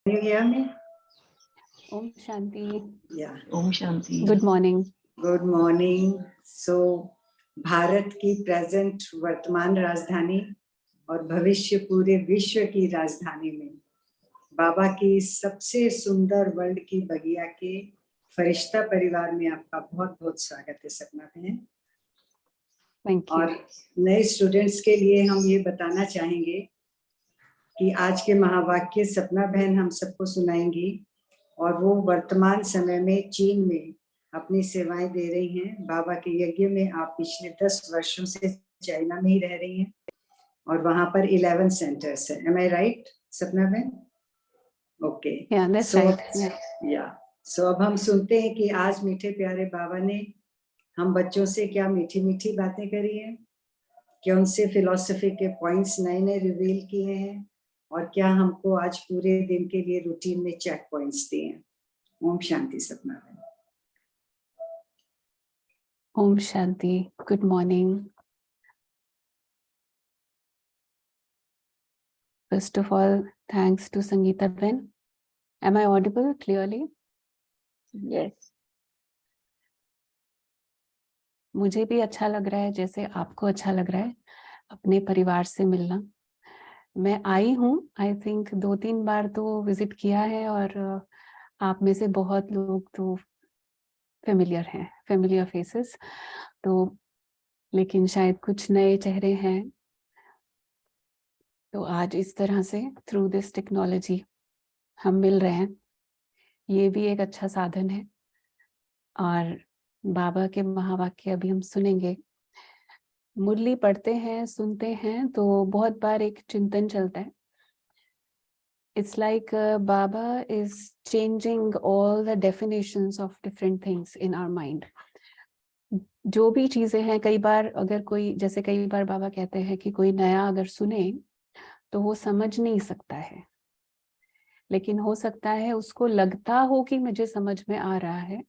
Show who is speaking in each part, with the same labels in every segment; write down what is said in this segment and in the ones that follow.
Speaker 1: You hear me?
Speaker 2: Om Shanti.
Speaker 1: Yeah.
Speaker 3: Om Shanti.
Speaker 2: Good morning.
Speaker 1: Good morning. So, Bharat की present वर्तमान राजधानी और भविष्य पूरे विश्व की राजधानी में बाबा की सबसे सुंदर वर्ल्ड की बगिया के फरिश्ता परिवार में आपका बहुत बहुत स्वागत है सपना बहन।
Speaker 2: Thank you.
Speaker 1: और नए स्टूडेंट्स के लिए हम ये बताना चाहेंगे कि आज के महावाक्य सपना बहन हम सबको सुनाएंगी और वो वर्तमान समय में चीन में अपनी सेवाएं दे रही हैं। बाबा के यज्ञ में आप पिछले 10 वर्षों से चाइना में ही रह रही हैं और वहां पर 11 सेंटर्स है। Am I right, सपना बहन? Okay,
Speaker 2: Yeah, that's right.
Speaker 1: या सो अब हम सुनते हैं कि आज मीठे प्यारे बाबा ने हम बच्चों से क्या मीठी मीठी बातें करी हैं, क्या उनसे फिलॉसफी के पॉइंट्स नए नए रिवील किए हैं और क्या हमको आज पूरे दिन के लिए रूटीन में चेक पॉइंट्स दिए हैं। ओम शांति सपना बहन।
Speaker 2: Om Shanti. Good morning. First of all, thanks to Sangeeta Ben. Am I audible clearly?
Speaker 3: Yes.
Speaker 2: मुझे भी अच्छा लग रहा है जैसे आपको अच्छा लग रहा है अपने परिवार से मिलना। मैं आई हूँ, आई थिंक 2-3 बार तो विजिट किया है और आप में से बहुत लोग तो फेमिलियर हैं, फेमिलियर फेसेस, तो लेकिन शायद कुछ नए चेहरे हैं। तो आज इस तरह से थ्रू दिस टेक्नोलॉजी हम मिल रहे हैं, ये भी एक अच्छा साधन है। और बाबा के महावाक्य अभी हम सुनेंगे। मुरली पढ़ते हैं, सुनते हैं तो बहुत बार एक चिंतन चलता है। It's like Baba is changing all the definitions of different things in our mind. जो भी चीजें हैं, कई बार अगर कोई, जैसे कई बार बाबा कहते हैं कि कोई नया अगर सुने तो वो समझ नहीं सकता है, लेकिन हो सकता है उसको लगता हो कि मुझे समझ में आ रहा है,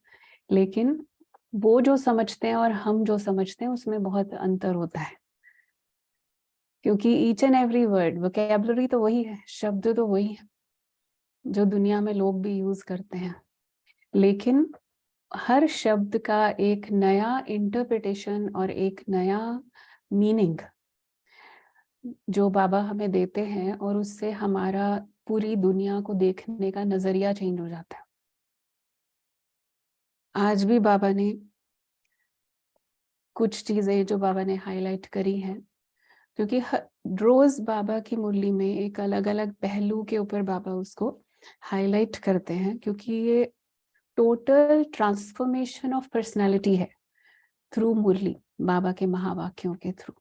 Speaker 2: लेकिन वो जो समझते हैं और हम जो समझते हैं उसमें बहुत अंतर होता है। क्योंकि each and every word, vocabulary तो वही है, शब्द तो वही है जो दुनिया में लोग भी यूज करते हैं, लेकिन हर शब्द का एक नया इंटरप्रिटेशन और एक नया मीनिंग जो बाबा हमें देते हैं, और उससे हमारा पूरी दुनिया को देखने का नजरिया चेंज हो जाता है। आज भी बाबा ने कुछ चीजें जो बाबा ने हाईलाइट करी हैं, क्योंकि रोज बाबा की मुरली में एक अलग अलग पहलू के ऊपर बाबा उसको हाईलाइट करते हैं, क्योंकि ये टोटल ट्रांसफॉर्मेशन ऑफ पर्सनालिटी है थ्रू मुरली, बाबा के महावाक्यों के थ्रू।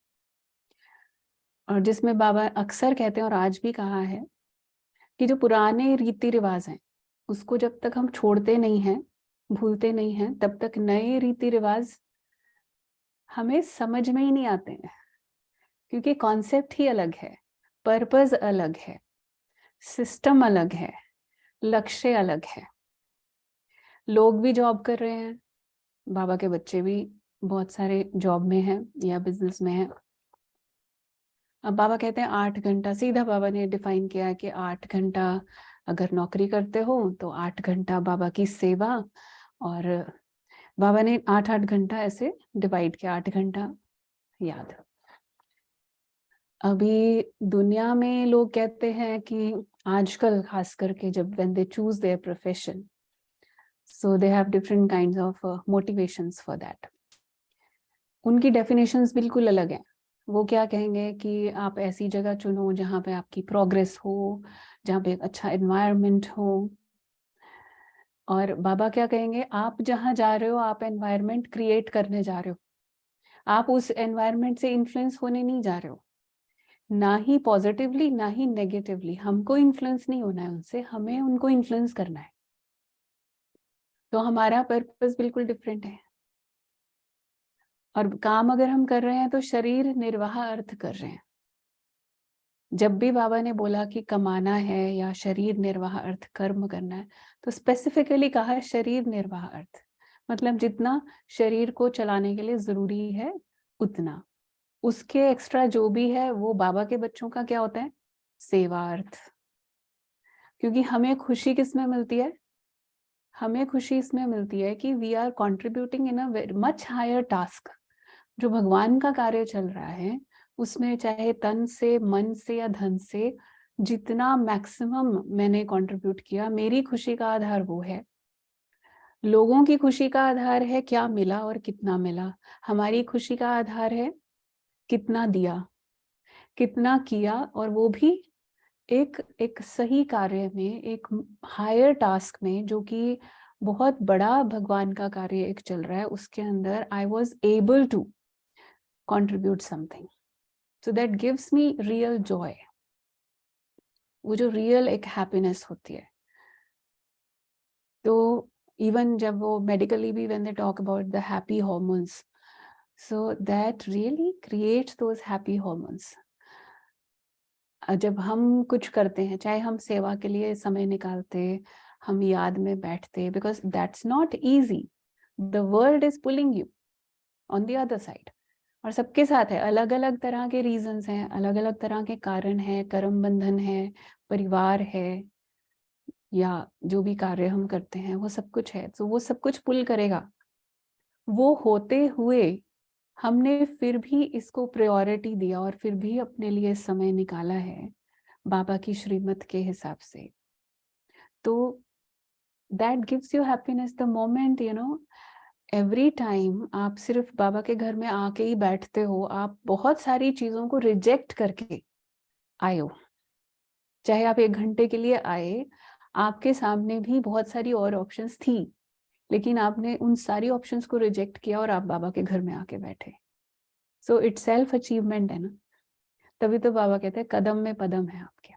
Speaker 2: और जिसमें बाबा अक्सर कहते हैं और आज भी कहा है कि जो पुराने रीति रिवाज हैं उसको जब तक हम छोड़ते नहीं हैं, भूलते नहीं हैं, तब तक नए रीति रिवाज हमें समझ में ही नहीं आते हैं, क्योंकि कॉन्सेप्ट ही अलग है, पर्पस अलग है, सिस्टम अलग है, लक्ष्य अलग है। लोग भी जॉब कर रहे हैं, बाबा के बच्चे भी बहुत सारे जॉब में हैं या बिजनेस में हैं। अब बाबा कहते हैं 8 घंटा, सीधा बाबा ने डिफाइन किया है कि 8 घंटा अगर नौकरी करते हो तो 8 घंटा बाबा की सेवा, और बाबा ने 8-8 घंटा ऐसे डिवाइड किया, 8 घंटा याद। अभी दुनिया में लोग कहते हैं कि आजकल खास करके जब when they choose their profession, so they have different kinds of motivations for that. उनकी definitions बिल्कुल अलग हैं। वो क्या कहेंगे कि आप ऐसी जगह चुनो जहाँ पे आपकी प्रोग्रेस हो, जहाँ पे एक अच्छा एनवायरनमेंट हो। और बाबा क्या कहेंगे, आप जहाँ जा रहे हो आप एनवायरनमेंट क्रिएट करने जा रहे हो, आप उस एनवायरनमेंट से इन्फ्लुएंस होने नहीं जा रहे हो, ना ही पॉजिटिवली ना ही नेगेटिवली। हमको इन्फ्लुएंस नहीं होना है उनसे, हमें उनको इन्फ्लुएंस करना है। तो हमारा पर्पस बिल्कुल डिफरेंट है। और काम अगर हम कर रहे हैं तो शरीर निर्वाह अर्थ कर रहे हैं। जब भी बाबा ने बोला कि कमाना है या शरीर निर्वाह अर्थ कर्म करना है, तो स्पेसिफिकली कहा है शरीर निर्वाह अर्थ, मतलब जितना शरीर को चलाने के लिए जरूरी है उतना, उसके एक्स्ट्रा जो भी है वो बाबा के बच्चों का क्या होता है, सेवा अर्थ। क्योंकि हमें खुशी किस में मिलती है? हमें खुशी इसमें मिलती है कि we are contributing in a much higher task. जो भगवान का कार्य चल रहा है उसमें चाहे तन से, मन से या धन से, जितना मैक्सिमम मैंने कंट्रीब्यूट किया, मेरी खुशी का आधार वो है। लोगों की खुशी का आधार है क्या मिला और कितना मिला। हमारी खुशी का आधार है कितना दिया, कितना किया, और वो भी एक एक सही कार्य में, एक हायर टास्क में, जो कि बहुत बड़ा भगवान का कार्य एक चल रहा है, उसके अंदर I was able to contribute something. So that gives me real joy. वो जो रियल एक हैप्पीनेस होती है। तो इवन जब वो मेडिकली भी when they talk about the happy hormones, so that really creates those happy hormones. जब हम कुछ करते हैं, चाहे हम सेवा के लिए समय निकालते, हम याद में बैठते, because that's not easy. The world is pulling you on the other side. और सबके साथ है, अलग अलग तरह के रीजंस हैं, अलग अलग तरह के कारण हैं, कर्म बंधन है, परिवार है, या जो भी कार्य हम करते हैं वो सब कुछ है। तो वो सब कुछ पुल करेगा। वो होते हुए हमने फिर भी इसको प्रायोरिटी दिया और फिर भी अपने लिए समय निकाला है बाबा की श्रीमत के हिसाब से। तो that gives you happiness the moment, you know, every time आप सिर्फ बाबा के घर में आके ही बैठते हो, आप बहुत सारी चीजों को रिजेक्ट करके आए हो। चाहे आप 1 घंटे के लिए आए, आपके सामने भी बहुत सारी और ऑप्शंस थी, लेकिन आपने उन सारी ऑप्शंस को रिजेक्ट किया और आप बाबा के घर में आके बैठे। सो इट्स सेल्फ अचीवमेंट है ना। तभी तो बाबा कहते हैं कदम में पदम है आपके।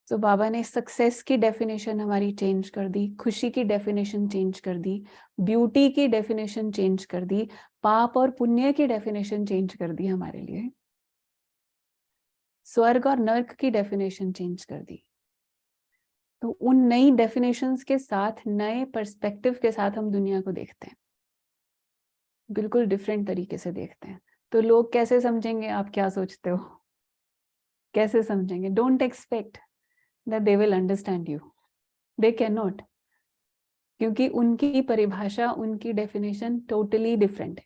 Speaker 2: तो बाबा ने सक्सेस की डेफिनेशन हमारी चेंज कर दी, खुशी की डेफिनेशन चेंज कर दी, ब्यूटी की डेफिनेशन चेंज कर दी, पाप और पुण्य की डेफिनेशन चेंज कर दी हमारे लिए, स्वर्ग और नर्क की डेफिनेशन चेंज कर दी। तो उन नई डेफिनेशंस के साथ, नए पर्सपेक्टिव के साथ हम दुनिया को देखते हैं, बिल्कुल डिफरेंट तरीके से देखते हैं। तो लोग कैसे समझेंगे? आप क्या सोचते हो कैसे समझेंगे? Don't expect that they will understand you, they can not, क्योंकि उनकी परिभाषा, उनकी डेफिनेशन टोटली डिफरेंट है।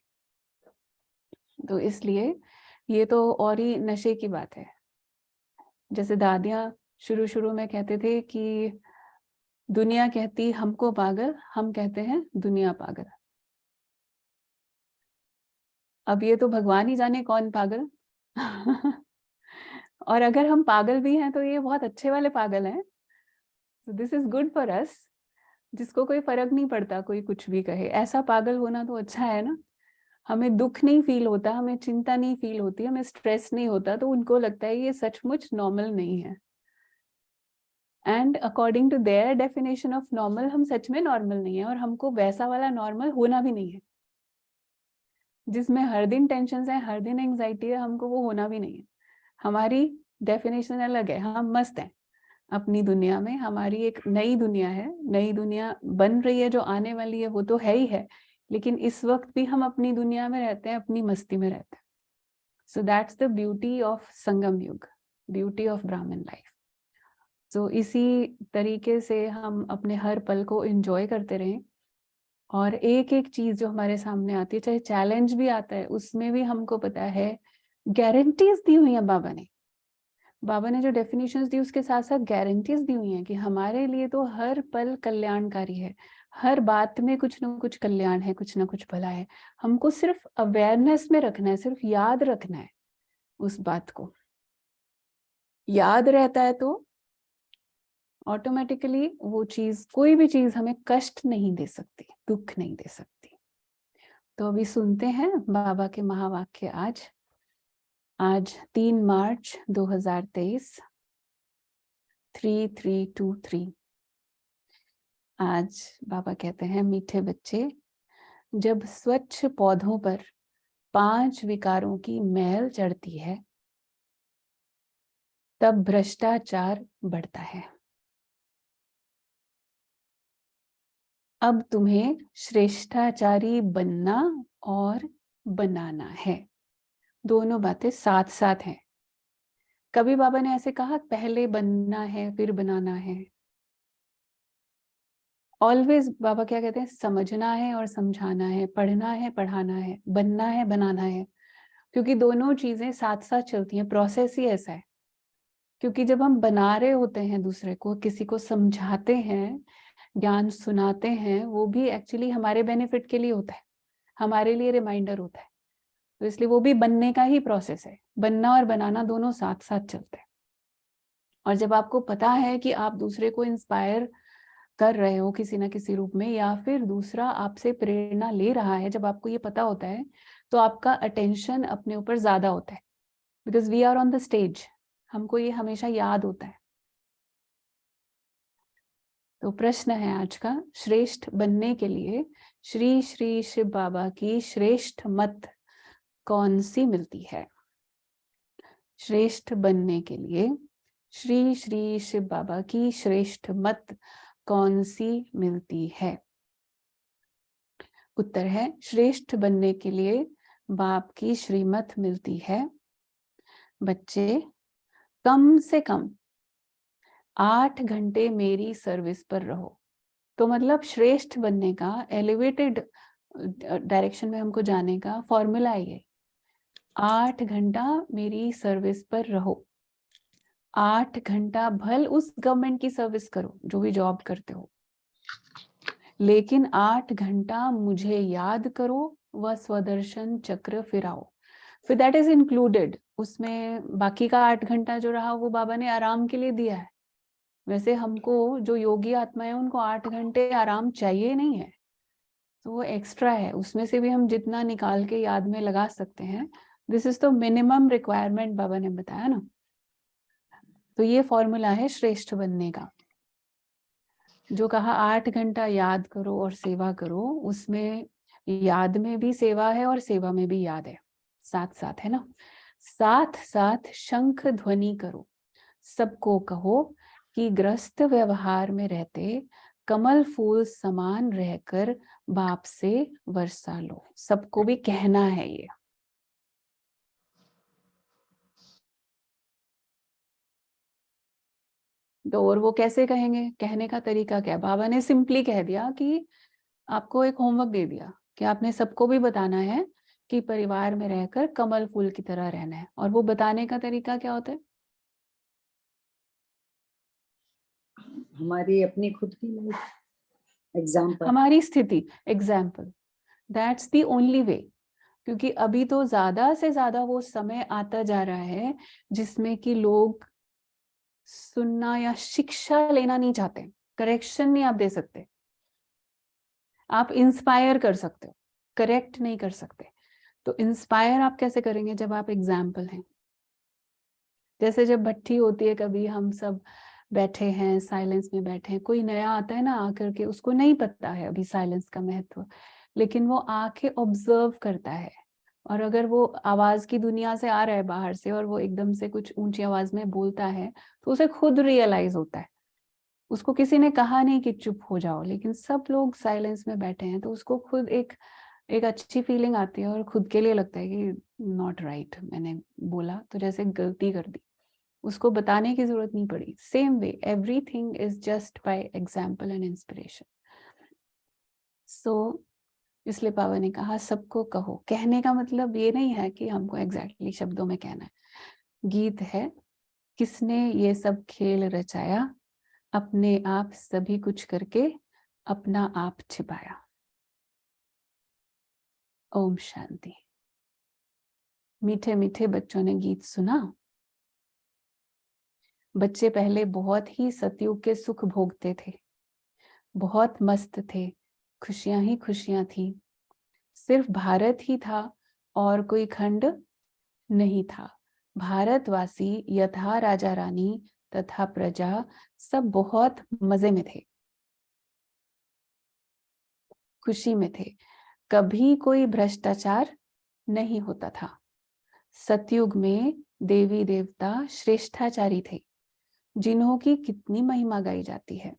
Speaker 2: तो इसलिए ये तो और ही नशे की बात है। जैसे दादियाँ शुरू शुरू में कहते थे कि दुनिया कहती हमको पागल, हम कहते हैं दुनिया पागल। अब ये तो भगवान ही जाने कौन पागल और अगर हम पागल भी हैं तो ये बहुत अच्छे वाले पागल हैं। So this is good for us, जिसको कोई फर्क नहीं पड़ता कोई कुछ भी कहे। ऐसा पागल होना तो अच्छा है ना। हमें दुख नहीं फील होता, हमें चिंता नहीं फील होती, हमें स्ट्रेस नहीं होता, तो उनको लगता है ये सचमुच नॉर्मल नहीं है। And according to their definition of normal, हम सच में नॉर्मल नहीं है, और हमको वैसा वाला नॉर्मल होना भी नहीं है जिसमें हर दिन टेंशन है, हर दिन एंजाइटी है। हमको वो होना भी नहीं है। हमारी डेफिनेशन अलग है। हम मस्त हैं अपनी दुनिया में, हमारी एक नई दुनिया है, नई दुनिया बन रही है, जो आने वाली है वो तो है ही है, लेकिन इस वक्त भी हम अपनी दुनिया में रहते हैं, अपनी मस्ती में रहते हैं। So that's the beauty of Sangam युग, ब्यूटी ऑफ ब्राह्मण लाइफ। तो इसी तरीके से हम अपने हर पल को एंजॉय करते रहें, और एक एक चीज जो हमारे सामने आती है, चाहे चैलेंज भी आता है, उसमें भी हमको पता है गारंटीज दी हुई है बाबा ने। बाबा ने जो डेफिनेशंस दी उसके साथ साथ गारंटीज दी हुई हैं कि हमारे लिए तो हर पल कल्याणकारी है, हर बात में कुछ ना कुछ कल्याण है, कुछ ना कुछ भला है। हमको सिर्फ अवेयरनेस में रखना है, सिर्फ याद रखना है। उस बात को याद रहता है तो ऑटोमेटिकली वो चीज, कोई भी चीज हमें कष्ट नहीं दे सकती, दुख नहीं दे सकती। तो अभी सुनते हैं बाबा के महावाक्य। आज 3 मार्च 2023, 3323। आज बाबा कहते हैं, मीठे बच्चे, जब स्वच्छ पौधों पर 5 विकारों की मैल चढ़ती है तब भ्रष्टाचार बढ़ता है। अब तुम्हें श्रेष्ठाचारी बनना और बनाना है। दोनों बातें साथ साथ हैं। कभी बाबा ने ऐसे कहा पहले बनना है फिर बनाना है? ऑलवेज बाबा क्या कहते हैं, समझना है और समझाना है, पढ़ना है पढ़ाना है, बनना है बनाना है, क्योंकि दोनों चीजें साथ साथ चलती हैं। प्रोसेस ही ऐसा है, क्योंकि जब हम बना रहे होते हैं दूसरे को, किसी को समझाते हैं, ज्ञान सुनाते हैं, वो भी एक्चुअली हमारे बेनिफिट के लिए होता है, हमारे लिए रिमाइंडर होता है। तो इसलिए वो भी बनने का ही प्रोसेस है। बनना और बनाना दोनों साथ साथ चलते हैं। और जब आपको पता है कि आप दूसरे को इंस्पायर कर रहे हो किसी ना किसी रूप में, या फिर दूसरा आपसे प्रेरणा ले रहा है, जब आपको ये पता होता है तो आपका अटेंशन अपने ऊपर ज्यादा होता है, because we are on the stage. हमको ये हमेशा याद होता है। तो प्रश्न है आज का, श्रेष्ठ बनने के लिए श्री श्री शिव बाबा की श्रेष्ठ मत कौन सी मिलती है? श्रेष्ठ बनने के लिए श्री श्री शिव बाबा की श्रेष्ठ मत कौन सी मिलती है? उत्तर है, श्रेष्ठ बनने के लिए बाप की श्रीमत मिलती है, बच्चे कम से कम 8 घंटे मेरी सर्विस पर रहो। तो मतलब श्रेष्ठ बनने का, एलिवेटेड डायरेक्शन में हमको जाने का फॉर्मूला है ये, 8 घंटा मेरी सर्विस पर रहो। 8 घंटा भल उस गवर्नमेंट की सर्विस करो जो भी जॉब करते हो, लेकिन 8 घंटा मुझे याद करो व स्वदर्शन चक्र फिराओ। फिर दैट इज इंक्लूडेड उसमें। बाकी का 8 घंटा जो रहा वो बाबा ने आराम के लिए दिया है। वैसे हमको जो योगी आत्मा है उनको 8 घंटे आराम चाहिए नहीं है, तो वो एक्स्ट्रा है, उसमें से भी हम जितना निकाल के याद में लगा सकते हैं। दिस इज तो मिनिमम रिक्वायरमेंट बाबा ने बताया ना। तो ये फॉर्मूला है श्रेष्ठ बनने का। जो कहा 8 घंटा याद करो और सेवा करो, उसमें याद में भी सेवा है और सेवा में भी याद है, साथ साथ है ना। साथ साथ शंख ध्वनि करो, सबको कहो कि ग्रस्त व्यवहार में रहते कमल फूल समान रहकर बाप से वर्षा लो। सबको भी कहना है ये। तो और वो कैसे कहेंगे, कहने का तरीका क्या है? बाबा ने सिंपली कह दिया कि आपको एक होमवर्क दे दिया कि आपने सबको भी बताना है कि परिवार में रहकर कमल फूल की तरह रहना है। और वो बताने का तरीका क्या होता है?
Speaker 1: हमारी अपनी खुद की लाइफ एग्जाम्पल,
Speaker 2: हमारी स्थिति example, that's the only way. क्योंकि अभी तो ज्यादा से ज्यादा वो समय आता जा रहा है जिसमें कि लोग सुनना या शिक्षा लेना नहीं चाहते, करेक्शन नहीं आप दे सकते। आप इंस्पायर कर सकते हो, करेक्ट नहीं कर सकते। तो इंस्पायर आप कैसे करेंगे? जब आप एग्जाम्पल हैं। जैसे जब भट्टी होती है, कभी हम सब बैठे हैं, साइलेंस में बैठे हैं, कोई नया आता है ना आकर के, उसको नहीं पता है अभी साइलेंस का महत्व, लेकिन वो आके ऑब्जर्व करता है। और अगर वो आवाज की दुनिया से आ रहा है बाहर से और वो एकदम से कुछ ऊंची आवाज में बोलता है, तो उसे खुद रियलाइज होता है। उसको किसी ने कहा नहीं कि चुप हो जाओ, लेकिन सब लोग साइलेंस में बैठे हैं तो उसको खुद एक एक अच्छी फीलिंग आती है और खुद के लिए लगता है कि नॉट राइट, मैंने बोला तो जैसे गलती कर दी। उसको बताने की जरूरत नहीं पड़ी। Same way everything is just by example and inspiration. So इसलिए बाबा ने कहा सबको कहो। कहने का मतलब ये नहीं है कि हमको एग्जैक्टली शब्दों में कहना है। गीत है, किसने ये सब खेल रचाया, अपने आप सभी कुछ करके अपना आप छिपाया। ओम शांति। मीठे मीठे बच्चों ने गीत सुना। बच्चे पहले बहुत ही सतयुग के सुख भोगते थे, बहुत मस्त थे, खुशियां ही खुशियां थी। सिर्फ भारत ही था और कोई खंड नहीं था। भारतवासी यथा राजा रानी तथा प्रजा सब बहुत मजे में थे, खुशी में थे। कभी कोई भ्रष्टाचार नहीं होता था। सतयुग में देवी देवता श्रेष्ठाचारी थे, जिन्हों की कितनी महिमा गाई जाती है।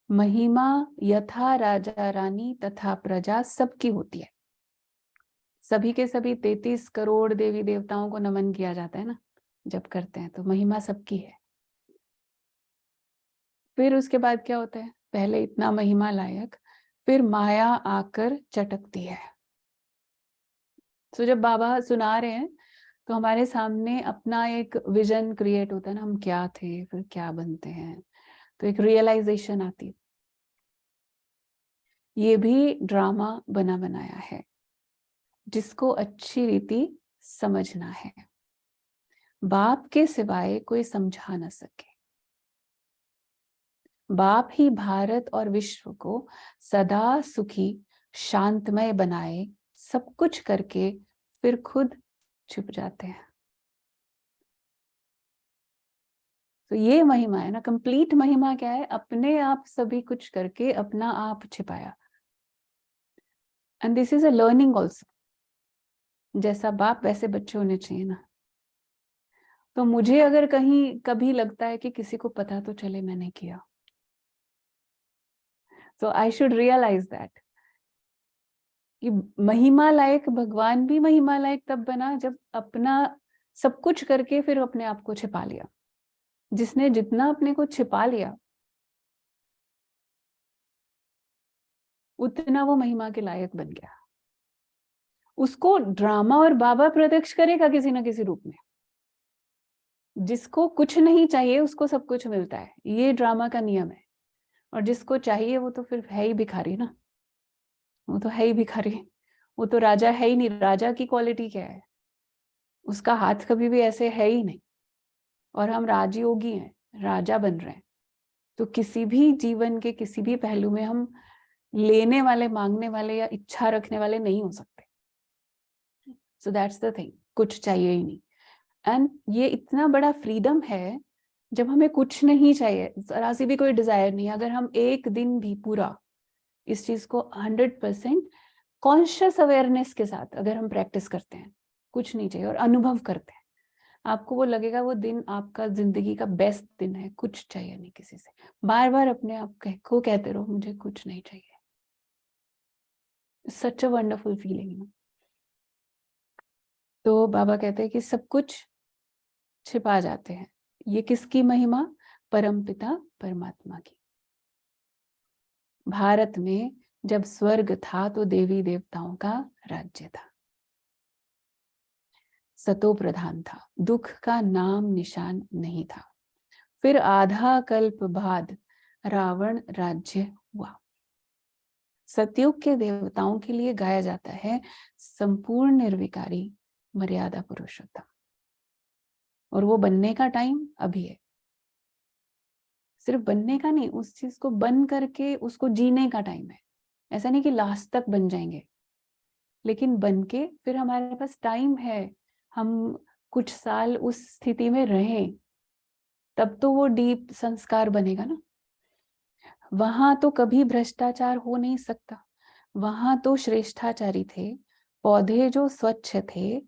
Speaker 2: महिमा यथा राजा रानी तथा प्रजा सबकी होती है। सभी के सभी 33 करोड़ देवी देवताओं को नमन किया जाता है ना। जब करते हैं तो महिमा सबकी है। फिर उसके बाद क्या होता है, पहले इतना महिमा लायक, फिर माया आकर चटकती है। तो जब बाबा सुना रहे हैं तो हमारे सामने अपना एक विजन क्रिएट होता है ना, हम क्या थे फिर क्या बनते हैं, तो एक रियलाइजेशन आती है। ये भी ड्रामा बना बनाया है जिसको अच्छी रीति समझना है। बाप के सिवाय कोई समझा ना सके। बाप ही भारत और विश्व को सदा सुखी शांतमय बनाए, सब कुछ करके फिर खुद छुप जाते हैं। तो ये महिमा है ना, कंप्लीट महिमा क्या है, अपने आप सभी कुछ करके अपना आप छिपाया। And this is a learning also. जैसा बाप वैसे बच्चे होने चाहिए ना। तो मुझे अगर कहीं कभी लगता है कि किसी को पता तो चले मैंने किया, so I should realize that कि महिमा लायक भगवान भी महिमा लायक तब बना जब अपना सब कुछ करके फिर अपने आप को छिपा लिया। जिसने जितना अपने को छिपा लिया उतना वो महिमा के लायक बन गया। उसको ड्रामा और बाबा प्रत्यक्ष करेगा किसी ना किसी रूप में। जिसको कुछ नहीं चाहिए उसको सब कुछ मिलता है, ये ड्रामा का नियम है। और जिसको चाहिए वो तो फिर है ही भिखारी ना, वो तो है ही भिखारी, वो तो राजा है ही नहीं। राजा की क्वालिटी क्या है, उसका हाथ कभी भी ऐसे है ही नहीं। और हम राजयोगी हैं, राजा बन रहे हैं। तो किसी भी जीवन के किसी भी पहलू में हम लेने वाले, मांगने वाले या इच्छा रखने वाले नहीं हो सकते। सो दैट्स द थिंग, कुछ चाहिए ही नहीं। एंड ये इतना बड़ा फ्रीडम है जब हमें कुछ नहीं चाहिए, जरा सी भी कोई डिजायर नहीं। अगर हम एक दिन भी पूरा इस चीज को 100% कॉन्शियस अवेयरनेस के साथ अगर हम प्रैक्टिस करते हैं, कुछ नहीं चाहिए और अनुभव करते हैं, आपको वो लगेगा वो दिन आपका जिंदगी का बेस्ट दिन है। कुछ चाहिए नहीं किसी से। बार बार अपने आप को कहते रहो मुझे कुछ नहीं चाहिए। सच अ वंडरफुल फीलिंग। तो बाबा कहते हैं कि सब कुछ छिपा जाते हैं। ये किसकी महिमा, परमपिता परमात्मा की। भारत में जब स्वर्ग था तो देवी देवताओं का राज्य था, सतो प्रधान था, दुख का नाम निशान नहीं था। फिर आधा कल्प बाद रावण राज्य हुआ। सतयुग के देवताओं के लिए गाया जाता है संपूर्ण निर्विकारी मर्यादा पुरुषोत्तम, और वो बनने का टाइम अभी है। सिर्फ बनने का नहीं, उस चीज को बन करके उसको जीने का टाइम है। ऐसा नहीं कि लास्ट तक बन जाएंगे, लेकिन बन के फिर हमारे पास टाइम है, हम कुछ साल उस स्थिति में रहें, तब तो वो डीप संस्कार बनेगा ना। वहां तो कभी भ्रष्टाचार हो नहीं सकता। वहां तो श्रेष्ठाचारी थे, पौधे जो स्वच्छ थे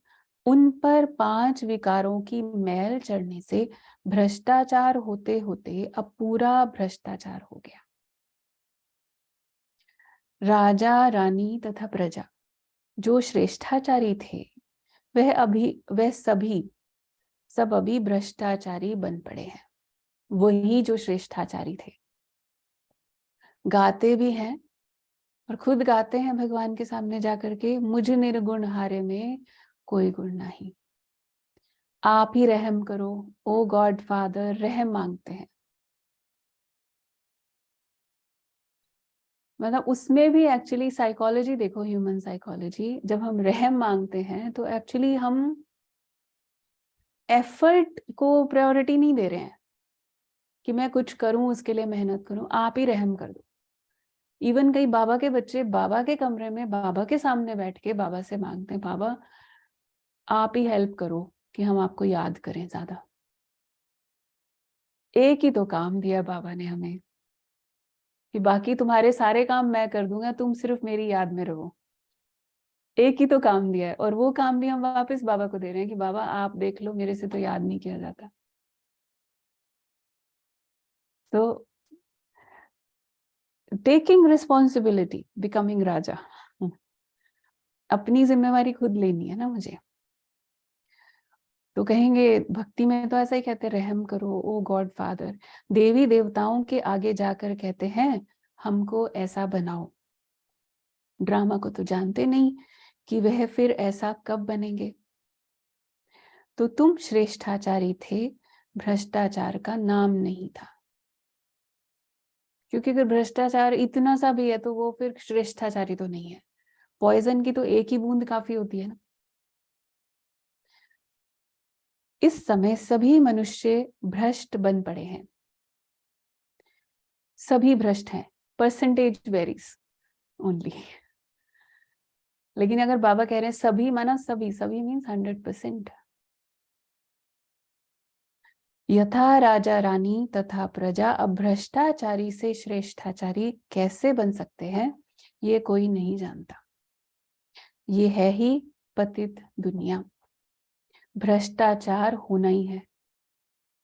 Speaker 2: उन पर 5 विकारों की मैल चढ़ने से भ्रष्टाचार होते होते अब पूरा भ्रष्टाचार हो गया। राजा रानी तथा प्रजा जो श्रेष्ठाचारी थे वह सब अभी भ्रष्टाचारी बन पड़े हैं। वही जो श्रेष्ठाचारी थे गाते भी हैं और खुद गाते हैं भगवान के सामने जाकर के, मुझ निर्गुण हारे में कोई गुण नहीं, आप ही रहम करो ओ गॉड फादर, रहम मांगते हैं। मतलब उसमें भी एक्चुअली साइकोलॉजी देखो, ह्यूमन साइकोलॉजी, जब हम रहम मांगते हैं तो एक्चुअली हम एफर्ट को प्रायोरिटी नहीं दे रहे हैं कि मैं कुछ करूं उसके लिए मेहनत करूं, आप ही रहम कर दो। इवन कई बाबा के बच्चे बाबा के कमरे में बाबा के सामने बैठ के बाबा से मांगते हैं, बाबा आप ही हेल्प करो कि हम आपको याद करें ज्यादा। एक ही तो काम दिया बाबा ने हमें कि बाकी तुम्हारे सारे काम मैं कर दूंगा, तुम सिर्फ मेरी याद में रहो। एक ही तो काम दिया है, और वो काम भी हम वापस बाबा को दे रहे हैं कि बाबा आप देख लो, मेरे से तो याद नहीं किया जाता। तो टेकिंग रिस्पॉन्सिबिलिटी, बिकमिंग राजा, अपनी जिम्मेवारी खुद लेनी है ना मुझे। तो कहेंगे भक्ति में तो ऐसा ही कहते, रहम करो ओ गॉड फादर। देवी देवताओं के आगे जाकर कहते हैं हमको ऐसा बनाओ। ड्रामा को तो जानते नहीं कि वह फिर ऐसा कब बनेंगे। तो तुम श्रेष्ठाचारी थे, भ्रष्टाचार का नाम नहीं था। क्योंकि अगर भ्रष्टाचार इतना सा भी है तो वो फिर श्रेष्ठाचारी तो नहीं है। पॉइजन की तो एक ही बूंद काफी होती है ना। इस समय सभी मनुष्य भ्रष्ट बन पड़े हैं, सभी भ्रष्ट हैं, परसेंटेज वेरीज ओनली। लेकिन अगर बाबा कह रहे हैं सभी, माना सभी, सभी मीन्स 100%। यथा राजा रानी तथा प्रजा, अब भ्रष्टाचारी से श्रेष्ठाचारी कैसे बन सकते हैं ये कोई नहीं जानता। ये है ही पतित दुनिया। भ्रष्टाचार होना ही है।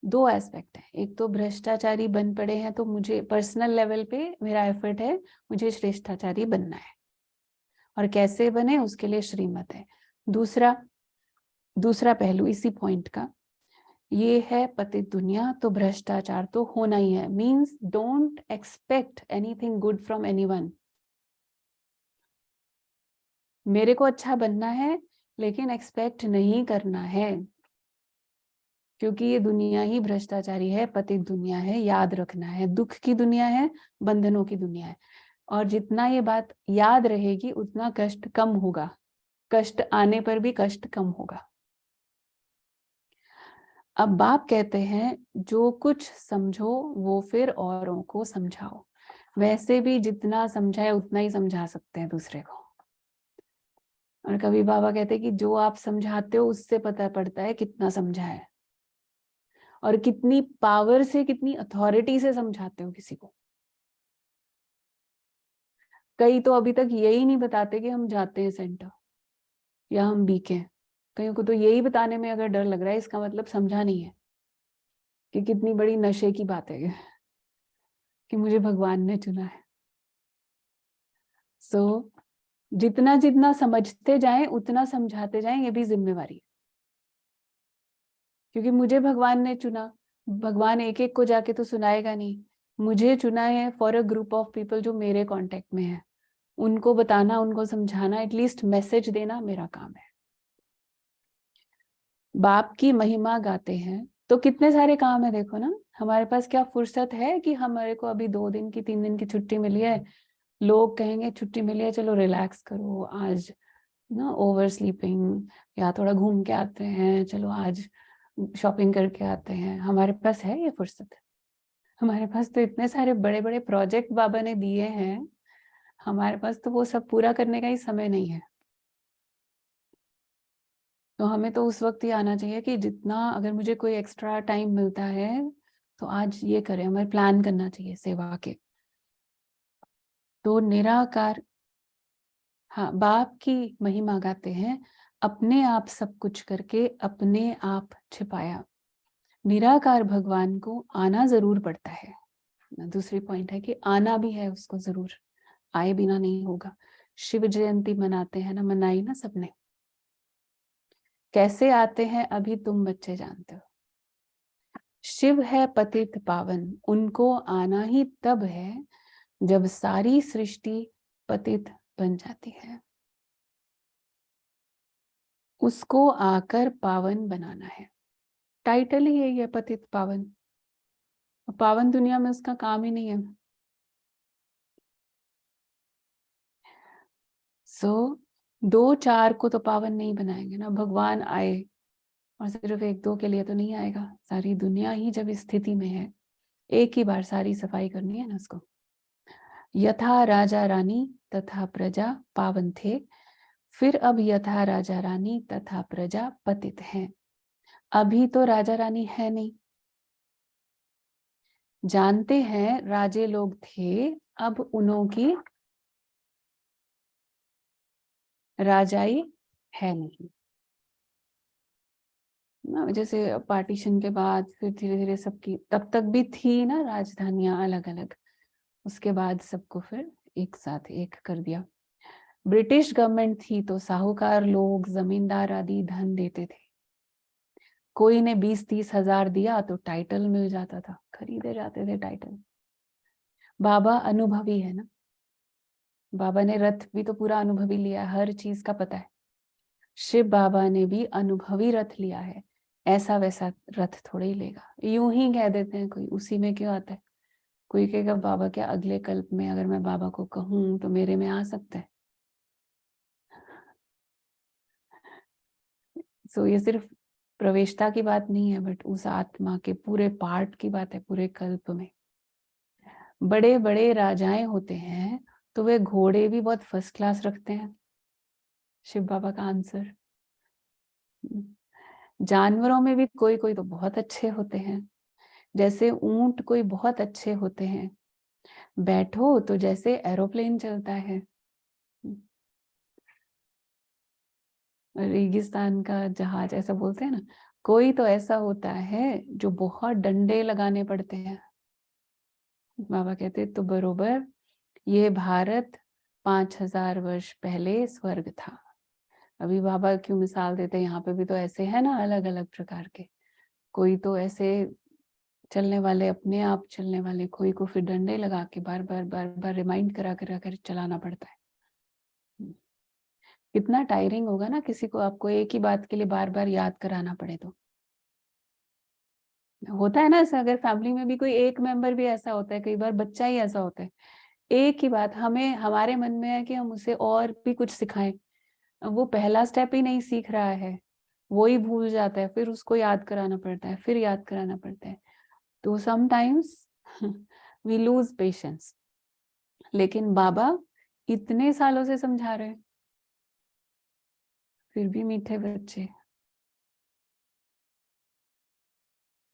Speaker 2: दो एस्पेक्ट है, एक तो भ्रष्टाचारी बन पड़े हैं तो मुझे पर्सनल लेवल पे मेरा एफर्ट है, मुझे श्रेष्ठाचारी बनना है, और कैसे बने उसके लिए श्रीमत है। दूसरा पहलू इसी पॉइंट का ये है पतित दुनिया, तो भ्रष्टाचार तो होना ही है। Means don't expect anything good from anyone. मेरे को अच्छा बनना है लेकिन एक्सपेक्ट नहीं करना है, क्योंकि ये दुनिया ही भ्रष्टाचारी है, पतित दुनिया है। याद रखना है, दुख की दुनिया है, बंधनों की दुनिया है। और जितना ये बात याद रहेगी उतना कष्ट कम होगा, कष्ट आने पर भी कष्ट कम होगा। अब बाप कहते हैं जो कुछ समझो वो फिर औरों को समझाओ। वैसे भी जितना समझाए उतना ही समझा सकते हैं दूसरे को। और कभी बाबा कहते हैं कि जो आप समझाते हो उससे पता पड़ता है कितना समझा है, और कितनी पावर से, कितनी अथॉरिटी से समझाते हो किसी को। कई तो अभी तक यही नहीं बताते कि हम जाते हैं सेंटर या हम बीके हैं। कईयों को तो यही बताने में अगर डर लग रहा है, इसका मतलब समझा नहीं है कि कितनी बड़ी नशे की बात है कि मुझे भगवान ने चुना है। सो जितना जितना समझते जाएं उतना समझाते जाएं, ये भी जिम्मेवारी है। क्योंकि मुझे भगवान ने चुना, भगवान एक एक को जाके तो सुनाएगा नहीं। मुझे चुना है for a group of people जो मेरे कांटेक्ट में है, उनको बताना, उनको समझाना, एटलीस्ट मैसेज देना मेरा काम है। बाप की महिमा गाते हैं तो कितने सारे काम है, देखो ना। हमारे पास क्या फुर्सत है कि हमारे को अभी 2 दिन की 3 दिन की छुट्टी मिली है, लोग कहेंगे छुट्टी मिली है चलो रिलैक्स करो आज ना, ओवर स्लीपिंग, या थोड़ा घूम के आते हैं, चलो आज शॉपिंग करके आते हैं। हमारे पास है ये फुर्सत? हमारे पास तो इतने सारे बड़े बड़े प्रोजेक्ट बाबा ने दिए हैं, हमारे पास तो वो सब पूरा करने का ही समय नहीं है। तो हमें तो उस वक्त ही आना चाहिए कि जितना, अगर मुझे कोई एक्स्ट्रा टाइम मिलता है तो आज ये करें, हमें प्लान करना चाहिए सेवा के। तो निराकार, हाँ, बाप की महिमा गाते हैं, अपने आप सब कुछ करके अपने आप छिपाया। निराकार भगवान को आना जरूर पड़ता है। दूसरी पॉइंट है कि आना भी है उसको जरूर, आए बिना नहीं होगा। शिव जयंती मनाते हैं ना, मनाई ना सबने। कैसे आते हैं अभी तुम बच्चे जानते हो। शिव है पतित पावन, उनको आना ही तब है जब सारी सृष्टि पतित बन जाती है। उसको आकर पावन बनाना है। टाइटल ही यही है, पतित पावन। पावन दुनिया में उसका काम ही नहीं है। सो 2-4 को तो पावन नहीं बनाएंगे ना। भगवान आए और सिर्फ 1-2 के लिए तो नहीं आएगा। सारी दुनिया ही जब इस स्थिति में है, एक ही बार सारी सफाई करनी है ना उसको। यथा राजा रानी तथा प्रजा पावन थे, फिर अब यथा राजा रानी तथा प्रजा पतित हैं। अभी तो राजा रानी है नहीं, जानते हैं राजे लोग थे, अब उन्हों की राजाई है नहीं ना। जैसे पार्टीशन के बाद फिर धीरे धीरे सबकी, तब तक भी थी ना राजधानियां अलग अलग, उसके बाद सबको फिर एक साथ एक कर दिया। ब्रिटिश गवर्नमेंट थी तो साहूकार लोग, जमींदार आदि धन देते थे। कोई ने 20-30 हजार दिया तो टाइटल मिल जाता था, खरीदे जाते थे टाइटल। बाबा अनुभवी है ना, बाबा ने रथ भी तो पूरा अनुभवी लिया, हर चीज का पता है। शिव बाबा ने भी अनुभवी रथ लिया है, ऐसा वैसा रथ थोड़ा ही लेगा। यूं ही कह देते हैं कोई, उसी में क्यों आता है। कोई कहेगा बाबा क्या अगले कल्प में अगर मैं बाबा को कहूं तो मेरे में आ सकता है। सो ये सिर्फ प्रवेशता की बात नहीं है, बट उस आत्मा के पूरे पार्ट की बात है, पूरे कल्प में। बड़े बड़े राजाएं होते हैं तो वे घोड़े भी बहुत फर्स्ट क्लास रखते हैं। शिव बाबा का आंसर। जानवरों में भी कोई कोई तो बहुत अच्छे होते हैं, जैसे ऊंट कोई बहुत अच्छे होते हैं, बैठो तो जैसे एरोप्लेन चलता है। रेगिस्तान का जहाज ऐसा बोलते हैं ना, कोई तो ऐसा होता है जो बहुत डंडे लगाने पड़ते हैं। बाबा कहते तो बरोबर ये भारत 5000 वर्ष पहले स्वर्ग था। अभी बाबा क्यों मिसाल देते हैं, यहाँ पे भी तो ऐसे है ना, अलग अलग प्रकार के। कोई तो ऐसे चलने वाले, अपने आप चलने वाले, कोई को फिर डंडे लगा के बार बार रिमाइंड करा कर चलाना पड़ता है। कितना टायरिंग होगा ना किसी को, आपको एक ही बात के लिए बार बार याद कराना पड़े तो। होता है ना ऐसा, अगर फैमिली में भी कोई एक मेंबर भी ऐसा होता है, कई बार बच्चा ही ऐसा होता है, एक ही बात हमें, हमारे मन में है कि हम उसे और भी कुछ सिखाएं, वो पहला स्टेप ही नहीं सीख रहा है, वो ही भूल जाता है, फिर उसको याद कराना पड़ता है, फिर याद कराना पड़ता है। तो समटाइम्स वी लूज पेशेंस। लेकिन बाबा इतने सालों से समझा रहे हैं, फिर भी मीठे बच्चे।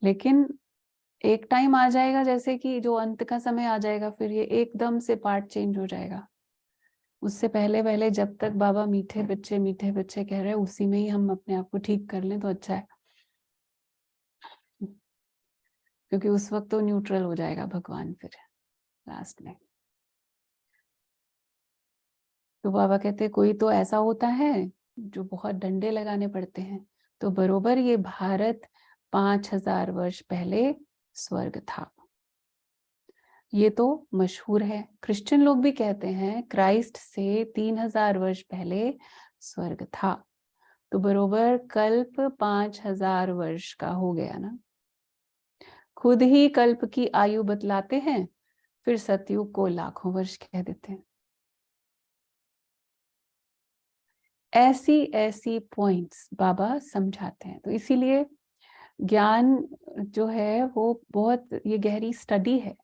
Speaker 2: लेकिन एक टाइम आ जाएगा, जैसे कि जो अंत का समय आ जाएगा, फिर ये एकदम से पार्ट चेंज हो जाएगा। उससे पहले पहले जब तक बाबा मीठे बच्चे कह रहे हैं, उसी में ही हम अपने आप को ठीक कर लें तो अच्छा है, क्योंकि उस वक्त तो न्यूट्रल हो जाएगा भगवान फिर लास्ट में। तो बाबा कहते कोई तो ऐसा होता है जो बहुत डंडे लगाने पड़ते हैं, तो बरोबर ये भारत 5000 वर्ष पहले स्वर्ग था। ये तो मशहूर है, क्रिश्चियन लोग भी कहते हैं क्राइस्ट से 3000 वर्ष पहले स्वर्ग था। तो बरोबर कल्प 5000 वर्ष का हो गया ना। खुद ही कल्प की आयु बतलाते हैं, फिर सतयुग को लाखों वर्ष कह देते हैं। ऐसी ऐसी पॉइंट्स बाबा समझाते हैं। तो इसीलिए ज्ञान जो है वो बहुत ये गहरी स्टडी है।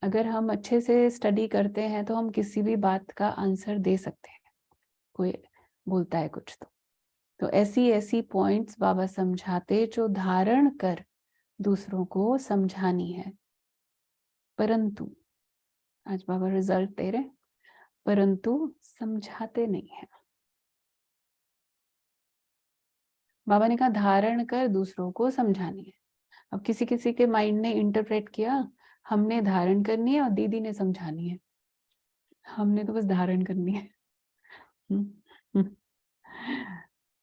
Speaker 2: अगर हम अच्छे से स्टडी करते हैं तो हम किसी भी बात का आंसर दे सकते हैं, कोई बोलता है कुछ तो ऐसी ऐसी पॉइंट्स बाबा समझाते जो धारण कर दूसरों को समझानी है। परंतु आज बाबा रिजल्ट दे रहे, परंतु समझाते नहीं है। बाबा ने कहा धारण कर दूसरों को समझानी है। अब किसी किसी के माइंड ने इंटरप्रेट किया, हमने धारण करनी है और दीदी ने समझानी है। हमने तो बस धारण करनी है।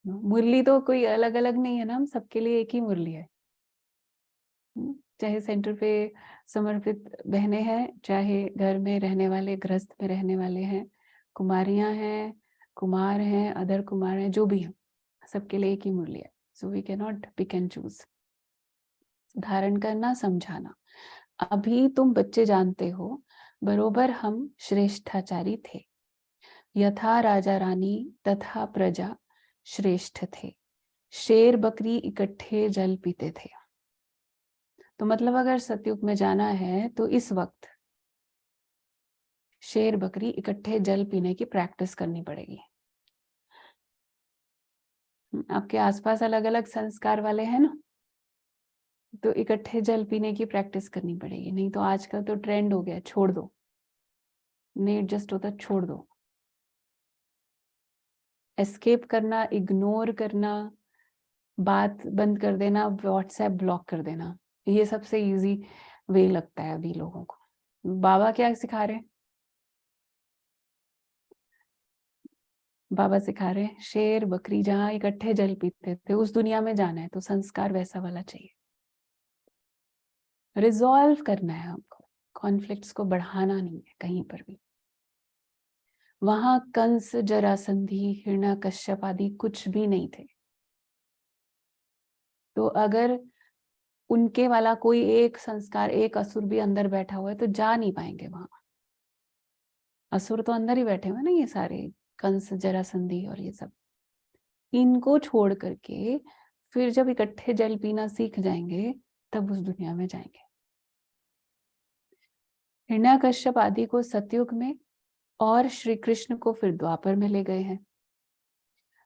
Speaker 2: मुरली तो कोई अलग अलग नहीं है ना, हम सबके लिए एक ही मुरली है। चाहे सेंटर पे समर्पित बहनें हैं, चाहे घर में रहने वाले, गृहस्थ में रहने वाले हैं, कुमारियां हैं, कुमार हैं, अदर कुमार हैं, जो भी हैं, सबके लिए एक ही मुरली है। So we can not pick and choose. धारण करना, समझाना। अभी तुम बच्चे जानते हो, बरोबर हम श्रेष्ठाचारी थे, यथा राजा रानी तथा प्रजा श्रेष्ठ थे, शेर बकरी इकट्ठे जल पीते थे। तो मतलब अगर सतयुग में जाना है तो इस वक्त शेर बकरी इकट्ठे जल पीने की प्रैक्टिस करनी पड़ेगी। आपके आसपास अलग अलग संस्कार वाले हैं ना, तो इकट्ठे जल पीने की प्रैक्टिस करनी पड़ेगी। नहीं तो आजकल तो ट्रेंड हो गया, छोड़ दो, नहीं एडजस्ट होता छोड़ दो। एस्केप करना, इग्नोर करना, बात बंद कर देना, व्हाट्सएप ब्लॉक कर देना, ये सबसे इजी वे लगता है अभी लोगों को। बाबा क्या सिखा रहे हैं? बाबा सिखा रहे हैं शेर बकरी जहाँ इकट्ठे जल पीते थे उस दुनिया में जाना है तो संस्कार वैसा वाला चाहिए। रिजॉल्व करना है हमको, कॉन्फ्लिक्ट्स को बढ़ाना नहीं है कहीं पर भी। वहां कंस, जरासंधी, हिरण्यकश्यप आदि कुछ भी नहीं थे। तो अगर उनके वाला कोई एक संस्कार, एक असुर भी अंदर बैठा हुआ है तो जा नहीं पाएंगे वहां। असुर तो अंदर ही बैठे हुए ना, ये सारे कंस, जरासंधी और ये सब। इनको छोड़ करके फिर जब इकट्ठे जल पीना सीख जाएंगे तब उस दुनिया में जाएंगे। हिरण्यकश्यप आदि को सतयुग में और श्री कृष्ण को फिर द्वापर में ले गए हैं।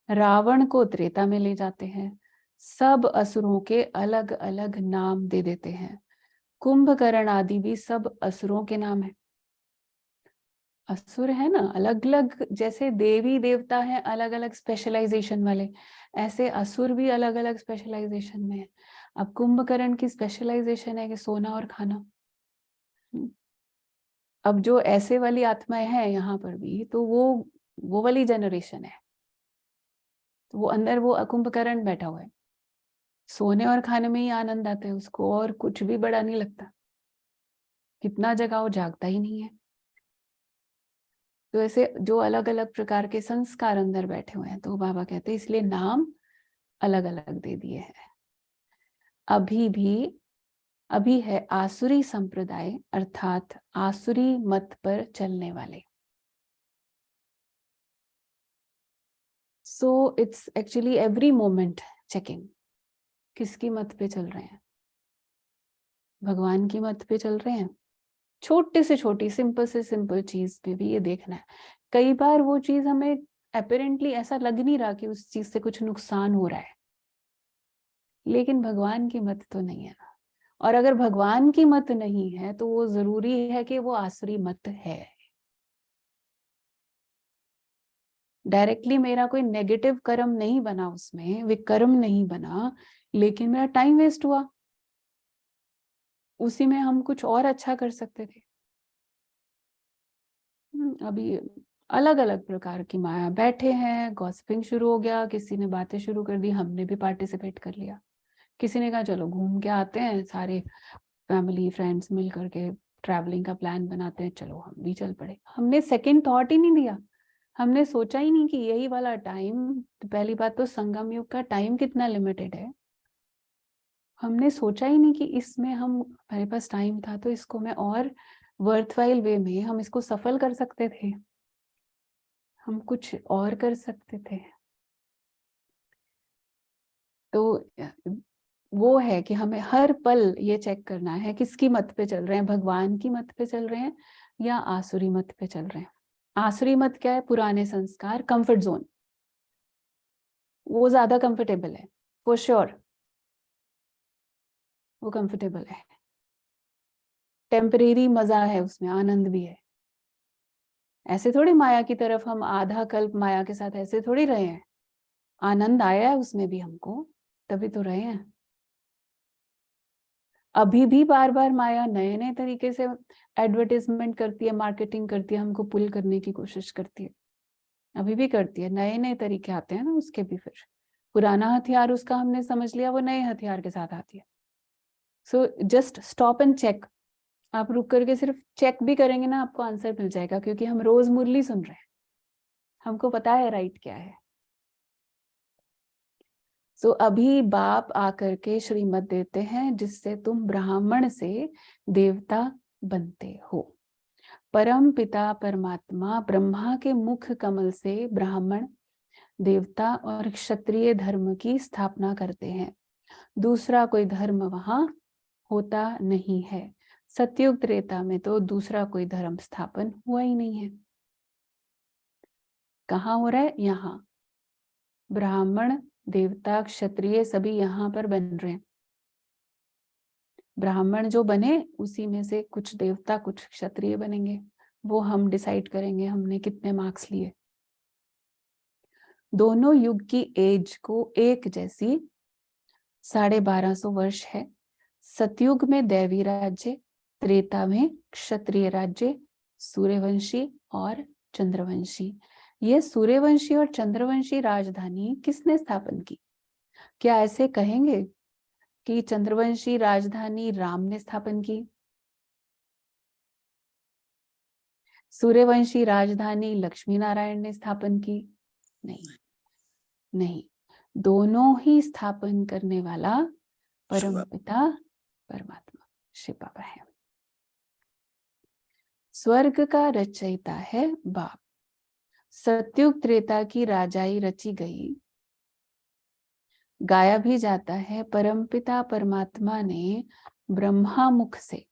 Speaker 2: रावण को त्रेता में ले जाते हैं। सब असुरों के अलग अलग नाम दे देते हैं। कुंभकर्ण आदि भी सब असुरों के नाम है। असुर है ना अलग अलग, जैसे देवी देवता है अलग अलग स्पेशलाइजेशन वाले, ऐसे असुर भी अलग अलग स्पेशलाइजेशन में है। अब कुंभकर्ण की स्पेशलाइजेशन है कि सोना और खाना। अब जो ऐसे वाली आत्माएं हैं यहाँ पर भी, तो वो वाली जनरेशन है। तो वो अंदर वो कुंभकर्ण बैठा हुआ है, सोने और खाने में ही आनंद आता है उसको, और कुछ भी बड़ा नहीं लगता। कितना जगह जागता ही नहीं है। तो ऐसे जो अलग अलग प्रकार के संस्कार अंदर बैठे हुए हैं, तो बाबा कहते हैं इसलिए नाम अलग अलग दे दिए हैं। अभी है आसुरी संप्रदाय, अर्थात आसुरी मत पर चलने वाले। So it's actually every moment checking किसकी मत पे चल रहे हैं। भगवान की मत पे चल रहे हैं, छोटे से छोटी सिंपल से सिंपल चीज पे भी ये देखना है। कई बार वो चीज हमें अपेरेंटली ऐसा लग नहीं रहा कि उस चीज से कुछ नुकसान हो रहा है, लेकिन भगवान की मत तो नहीं है। और अगर भगवान की मत नहीं है तो वो जरूरी है कि वो आसुरी मत है। डायरेक्टली मेरा कोई नेगेटिव कर्म नहीं बना, उसमें विकर्म नहीं बना, लेकिन मेरा टाइम वेस्ट हुआ। उसी में हम कुछ और अच्छा कर सकते थे। अभी अलग अलग प्रकार की माया बैठे हैं, गॉसिपिंग शुरू हो गया, किसी ने बातें शुरू कर दी, हमने भी पार्टिसिपेट कर लिया। किसी ने कहा चलो घूम के आते हैं, सारे फैमिली फ्रेंड्स मिल करके ट्रैवलिंग का प्लान बनाते हैं, चलो हम भी चल पड़े। हमने सेकंड थॉट ही नहीं दिया, हमने सोचा ही नहीं कि यही वाला टाइम, तो पहली बात तो संगम युग का टाइम कितना लिमिटेड है। हमने सोचा ही नहीं कि इसमें हम, हमारे पास टाइम था तो इसको मैं और वर्थवाइल वे में हम इसको सफल कर सकते थे, हम कुछ और कर सकते थे। तो वो है कि हमें हर पल ये चेक करना है किसकी मत पे चल रहे हैं, भगवान की मत पे चल रहे हैं या आसुरी मत पे चल रहे हैं। आसुरी मत क्या है? पुराने संस्कार, कंफर्ट जोन, वो ज्यादा कंफर्टेबल है फॉर श्योर, वो कंफर्टेबल है, टेम्परेरी मजा है उसमें, आनंद भी है। ऐसे थोड़ी माया की तरफ हम आधा कल्प माया के साथ ऐसे थोड़ी रहे हैं, आनंद आया है उसमें भी हमको, तभी तो रहे हैं। अभी भी बार बार माया नए नए तरीके से एडवर्टाइजमेंट करती है, मार्केटिंग करती है, हमको पुल करने की कोशिश करती है, अभी भी करती है। नए नए तरीके आते हैं ना उसके भी, फिर पुराना हथियार उसका हमने समझ लिया, वो नए हथियार के साथ आती है। So just stop and check. आप रुक करके सिर्फ चेक भी करेंगे ना, आपको आंसर मिल जाएगा, क्योंकि हम रोज मुरली सुन रहे हैं, हमको पता है राइट क्या है। सो अभी बाप आकर के श्रीमत देते हैं जिससे तुम ब्राह्मण से देवता बनते हो। परम पिता परमात्मा ब्रह्मा के मुख कमल से ब्राह्मण, देवता और क्षत्रिय धर्म की स्थापना करते हैं। दूसरा कोई धर्म वहां होता नहीं है। सतयुग त्रेता में तो दूसरा कोई धर्म स्थापन हुआ ही नहीं है। कहाँ हो रहा है? यहाँ ब्राह्मण, देवता, क्षत्रिय सभी यहाँ पर बन रहे हैं। ब्राह्मण जो बने उसी में से कुछ देवता कुछ क्षत्रिय बनेंगे, वो हम डिसाइड करेंगे हमने कितने मार्क्स लिए। दोनों युग की एज को एक जैसी 1250 वर्ष है। सतयुग में दैवी राज्य, त्रेता में क्षत्रिय राज्य, सूर्यवंशी और चंद्रवंशी। ये सूर्यवंशी और चंद्रवंशी राजधानी किसने स्थापन की? क्या ऐसे कहेंगे कि चंद्रवंशी राजधानी राम ने स्थापन की? सूर्यवंशी राजधानी लक्ष्मी नारायण ने स्थापन की? नहीं, नहीं, दोनों ही स्थापन करने वाला परम पिता परमात्मा शिव बाबा है। स्वर्ग का रचयिता है बाप। सत्युग त्रेता की राजाई रची गई, गाया भी जाता है परमपिता परमात्मा ने ब्रह्मा मुख से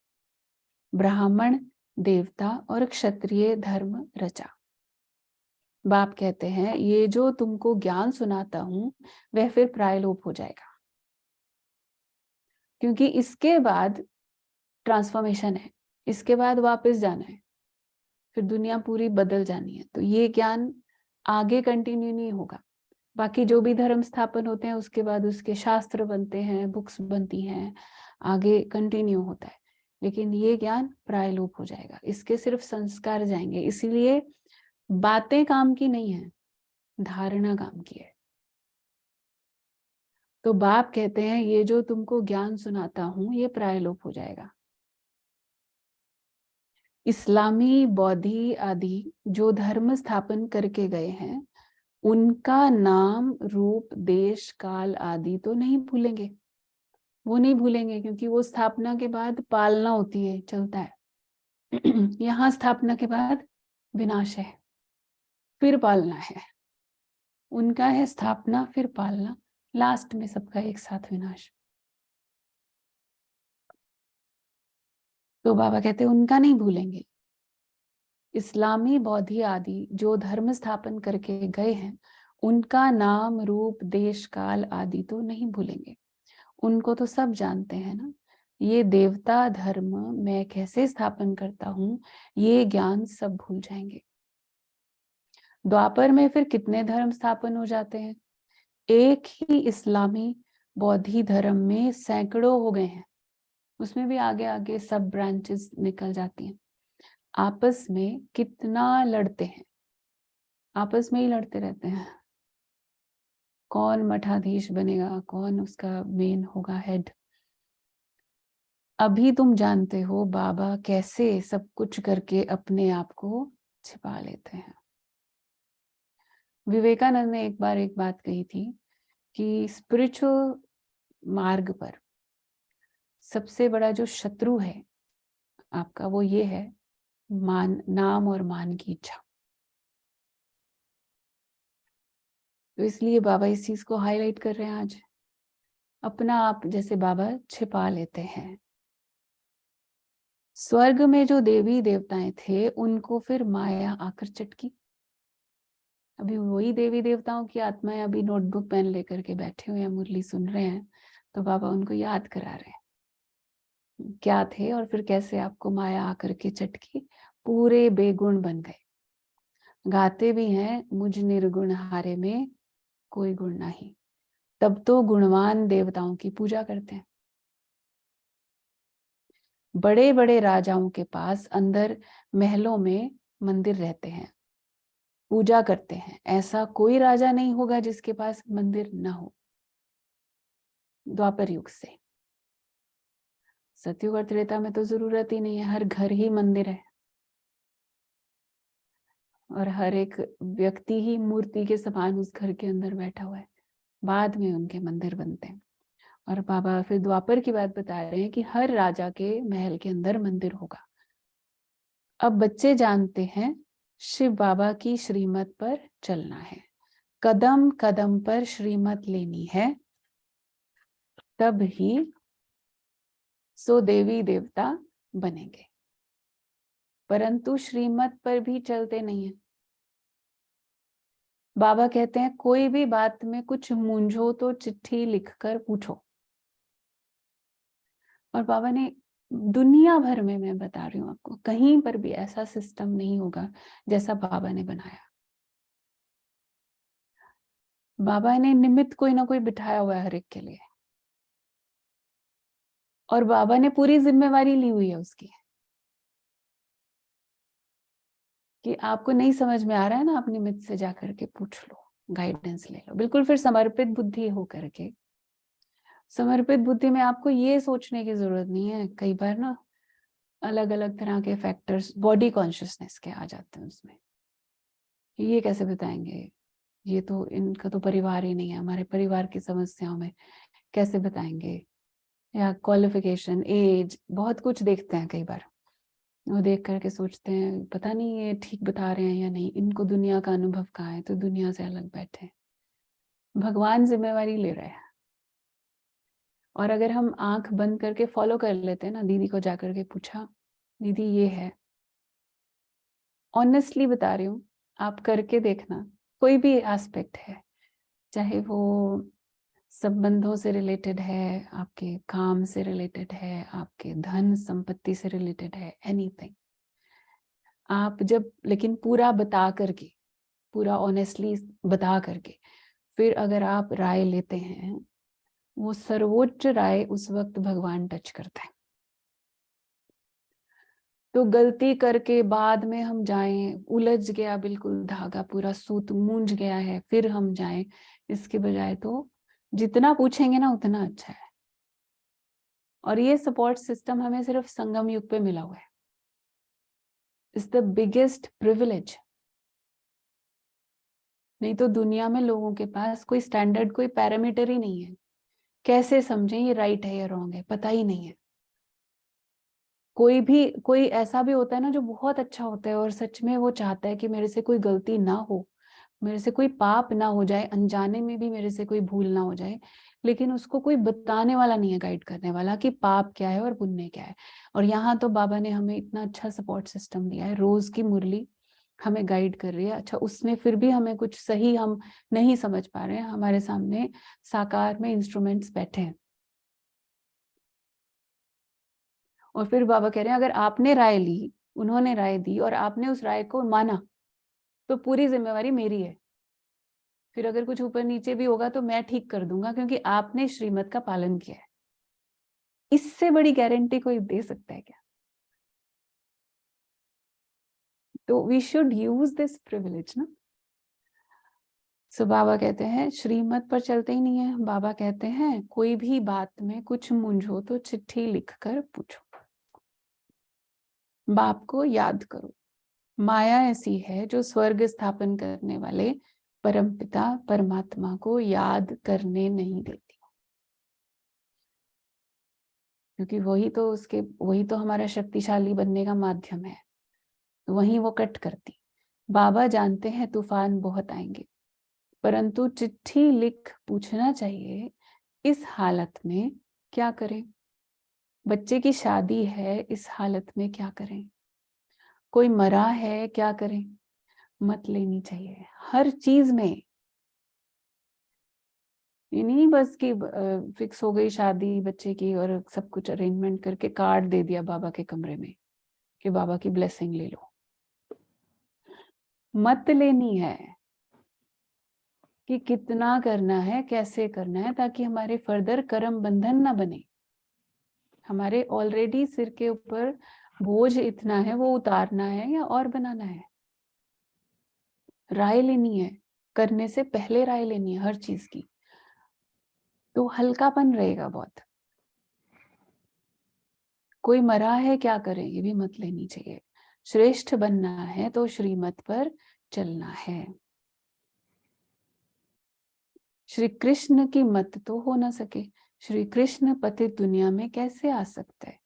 Speaker 2: ब्राह्मण, देवता और क्षत्रिय धर्म रचा। बाप कहते हैं ये जो तुमको ज्ञान सुनाता हूं वह फिर प्रायलोप हो जाएगा, क्योंकि इसके बाद ट्रांसफॉर्मेशन है, इसके बाद वापस जाना है, फिर दुनिया पूरी बदल जानी है। तो ये ज्ञान आगे कंटिन्यू नहीं होगा। बाकी जो भी धर्म स्थापन होते हैं उसके बाद उसके शास्त्र बनते हैं, बुक्स बनती हैं, आगे कंटिन्यू होता है, लेकिन ये ज्ञान प्रायलोप हो जाएगा, इसके सिर्फ संस्कार जाएंगे। इसीलिए बातें काम की नहीं है, धारणा काम की है। तो बाप कहते हैं ये जो तुमको ज्ञान सुनाता हूं ये प्रायलोप हो जाएगा। इस्लामी, बौद्धि आदि जो धर्म स्थापन करके गए हैं उनका नाम, रूप, देश, काल आदि तो नहीं भूलेंगे। वो नहीं भूलेंगे क्योंकि वो स्थापना के बाद पालना होती है, चलता है। यहाँ स्थापना के बाद विनाश है, फिर पालना है। उनका है स्थापना फिर पालना, लास्ट में सबका एक साथ विनाश। तो बाबा कहते हैं उनका नहीं भूलेंगे। इस्लामी, बौद्धि आदि जो धर्म स्थापन करके गए हैं उनका नाम, रूप, देश, काल आदि तो नहीं भूलेंगे। उनको तो सब जानते हैं ना। ये देवता धर्म मैं कैसे स्थापन करता हूँ ये ज्ञान सब भूल जाएंगे। द्वापर में फिर कितने धर्म स्थापन हो जाते हैं? एक ही इस्लामी बौद्धि धर्म में सैकड़ों हो गए हैं, उसमें भी आगे आगे सब ब्रांचेस निकल जाती हैं। आपस में कितना लड़ते हैं, आपस में ही लड़ते रहते हैं। कौन मठाधीश बनेगा, कौन उसका मेन होगा हेड। अभी तुम जानते हो बाबा कैसे सब कुछ करके अपने आप को छिपा लेते हैं। विवेकानंद ने एक बार एक बात कही थी कि स्पिरिचुअल मार्ग पर सबसे बड़ा जो शत्रु है आपका वो ये है मान, नाम और मान की इच्छा। तो इसलिए बाबा इस चीज को हाईलाइट कर रहे हैं आज। अपना आप जैसे बाबा छिपा लेते हैं। स्वर्ग में जो देवी देवताएं थे उनको फिर माया आकर चटकी। अभी वही देवी देवताओं की आत्माएं अभी नोटबुक पेन लेकर के बैठे हुए हैं, मुरली सुन रहे हैं, तो बाबा उनको याद करा रहे हैं क्या थे और फिर कैसे आपको माया आकर के चटकी, पूरे बेगुण बन गए। गाते भी हैं मुझ निर्गुण हारे में कोई गुण नहीं, तब तो गुणवान देवताओं की पूजा करते हैं। बड़े बड़े राजाओं के पास अंदर महलों में मंदिर रहते हैं, पूजा करते हैं। ऐसा कोई राजा नहीं होगा जिसके पास मंदिर ना हो द्वापर युग से। सतयुग और त्रेता में तो जरूरत ही नहीं है, हर घर ही मंदिर है और हर एक व्यक्ति ही मूर्ति के समान उस घर के अंदर बैठा हुआ है। बाद में उनके मंदिर बनते हैं। और बाबा फिर द्वापर की बात बता रहे हैं कि हर राजा के महल के अंदर मंदिर होगा। अब बच्चे जानते हैं शिव बाबा की श्रीमत पर चलना है, कदम कदम पर श्रीमत लेनी है, तब ही सो देवी देवता बनेंगे। परंतु श्रीमत पर भी चलते नहीं है। बाबा कहते हैं कोई भी बात में कुछ मूंझो तो चिट्ठी लिखकर पूछो। और बाबा ने दुनिया भर में, मैं बता रही हूँ आपको, कहीं पर भी ऐसा सिस्टम नहीं होगा जैसा बाबा ने बनाया। बाबा ने निमित्त कोई ना कोई बिठाया हुआ है हर एक के लिए, और बाबा ने पूरी जिम्मेवारी ली हुई है उसकी कि आपको नहीं समझ में आ रहा है ना, अपनी मित्र से जा करके पूछ लो, गाइडेंस ले लो, बिल्कुल फिर समर्पित बुद्धि हो करके। समर्पित बुद्धि में आपको ये सोचने की जरूरत नहीं है। कई बार ना अलग अलग तरह के फैक्टर्स बॉडी कॉन्शियसनेस के आ जाते हैं उसमें, ये कैसे बताएंगे, ये तो इनका तो परिवार ही नहीं है, हमारे परिवार की समस्याओं में कैसे बताएंगे, या क्वालिफिकेशन, एज, बहुत कुछ देखते हैं। कई बार वो देख करके सोचते हैं पता नहीं ये ठीक बता रहे हैं या नहीं, इनको दुनिया का अनुभव कहाँ है, तो दुनिया से अलग बैठे हैं। भगवान जिम्मेवारी ले रहे हैं। और अगर हम आंख बंद करके फॉलो कर लेते हैं ना, दीदी को जाकर के पूछा, दीदी ये है, ऑनेस्टली बता रही हूँ, आप करके देखना, कोई भी एस्पेक्ट है, चाहे वो संबंधों से रिलेटेड है, आपके काम से रिलेटेड है, आपके धन संपत्ति से रिलेटेड है, एनीथिंग, आप जब लेकिन पूरा बता करके, पूरा ऑनेस्टली बता करके फिर अगर आप राय लेते हैं, वो सर्वोच्च राय उस वक्त भगवान टच करते हैं। तो गलती करके बाद में हम जाएं, उलझ गया बिल्कुल धागा, पूरा सूत मूंझ गया है, फिर हम जाएं, इसके बजाय तो जितना पूछेंगे ना उतना अच्छा है। और ये सपोर्ट सिस्टम हमें सिर्फ संगम युग पे मिला हुआ है। It's the biggest privilege. नहीं तो दुनिया में लोगों के पास कोई स्टैंडर्ड, कोई पैरामीटर ही नहीं है। कैसे समझें ये राइट है या रॉन्ग है, पता ही नहीं है। कोई ऐसा भी होता है ना जो बहुत अच्छा होता है और सच में वो चाहता है कि मेरे से कोई गलती ना हो, मेरे से कोई पाप ना हो जाए, अनजाने में भी मेरे से कोई भूल ना हो जाए, लेकिन उसको कोई बताने वाला नहीं है, गाइड करने वाला कि पाप क्या है और पुण्य क्या है। और यहाँ तो बाबा ने हमें इतना अच्छा सपोर्ट सिस्टम दिया है, रोज की मुरली हमें गाइड कर रही है। अच्छा, उसमें फिर भी हमें कुछ सही हम नहीं समझ पा रहे हैं, हमारे सामने साकार में इंस्ट्रूमेंट्स बैठे हैं, और फिर बाबा कह रहे हैं अगर आपने राय ली, उन्होंने राय दी और आपने उस राय को माना, तो पूरी जिम्मेवारी मेरी है। फिर अगर कुछ ऊपर नीचे भी होगा तो मैं ठीक कर दूंगा, क्योंकि आपने श्रीमत का पालन किया है। इससे बड़ी गारंटी कोई दे सकता है क्या? तो we should use this privilege ना। सो बाबा कहते हैं श्रीमत पर चलते ही नहीं है। बाबा कहते हैं कोई भी बात में कुछ मूंझो तो चिट्ठी लिखकर पूछो, बाप को याद करो। माया ऐसी है जो स्वर्ग स्थापन करने वाले परमपिता परमात्मा को याद करने नहीं देती, क्योंकि वही तो हमारा शक्तिशाली बनने का माध्यम है, वही वो कट करती। बाबा जानते हैं तूफान बहुत आएंगे, परंतु चिट्ठी लिख पूछना चाहिए इस हालत में क्या करें। बच्चे की शादी है, इस हालत में क्या करें। कोई मरा है, क्या करें। मत लेनी चाहिए हर चीज में। ये नहीं बस कि फिक्स हो गई शादी बच्चे की और सब कुछ अरेंजमेंट करके कार्ड दे दिया बाबा के कमरे में कि बाबा की ब्लेसिंग ले लो। मत लेनी है कि कितना करना है, कैसे करना है, ताकि हमारे फर्दर कर्म बंधन ना बने। हमारे ऑलरेडी सिर के ऊपर बोझ इतना है, वो उतारना है या और बनाना है। राय लेनी है, करने से पहले राय लेनी है हर चीज की, तो हल्कापन रहेगा बहुत। कोई मरा है, क्या करें, ये भी मत लेनी चाहिए। श्रेष्ठ बनना है तो श्रीमत पर चलना है। श्री कृष्ण की मत तो हो ना सके, श्री कृष्ण पतित दुनिया में कैसे आ सकता है।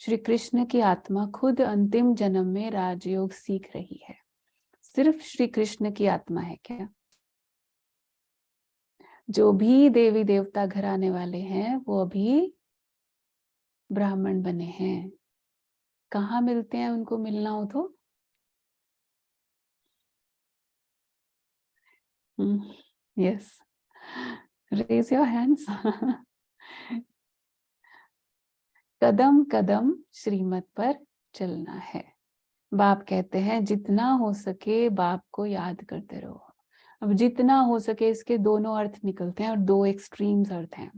Speaker 2: श्री कृष्ण की आत्मा खुद अंतिम जन्म में राजयोग सीख रही है। सिर्फ श्री कृष्ण की आत्मा है क्या? जो भी देवी देवता घर आने वाले हैं वो अभी ब्राह्मण बने हैं। कहाँ मिलते हैं उनको मिलना हो तो? Yes, raise your hands. कदम कदम श्रीमत पर चलना है। बाप कहते हैं जितना हो सके बाप को याद करते रहो। अब जितना हो सके इसके दोनों अर्थ निकलते हैं और दो एक्सट्रीम्स अर्थ हैं।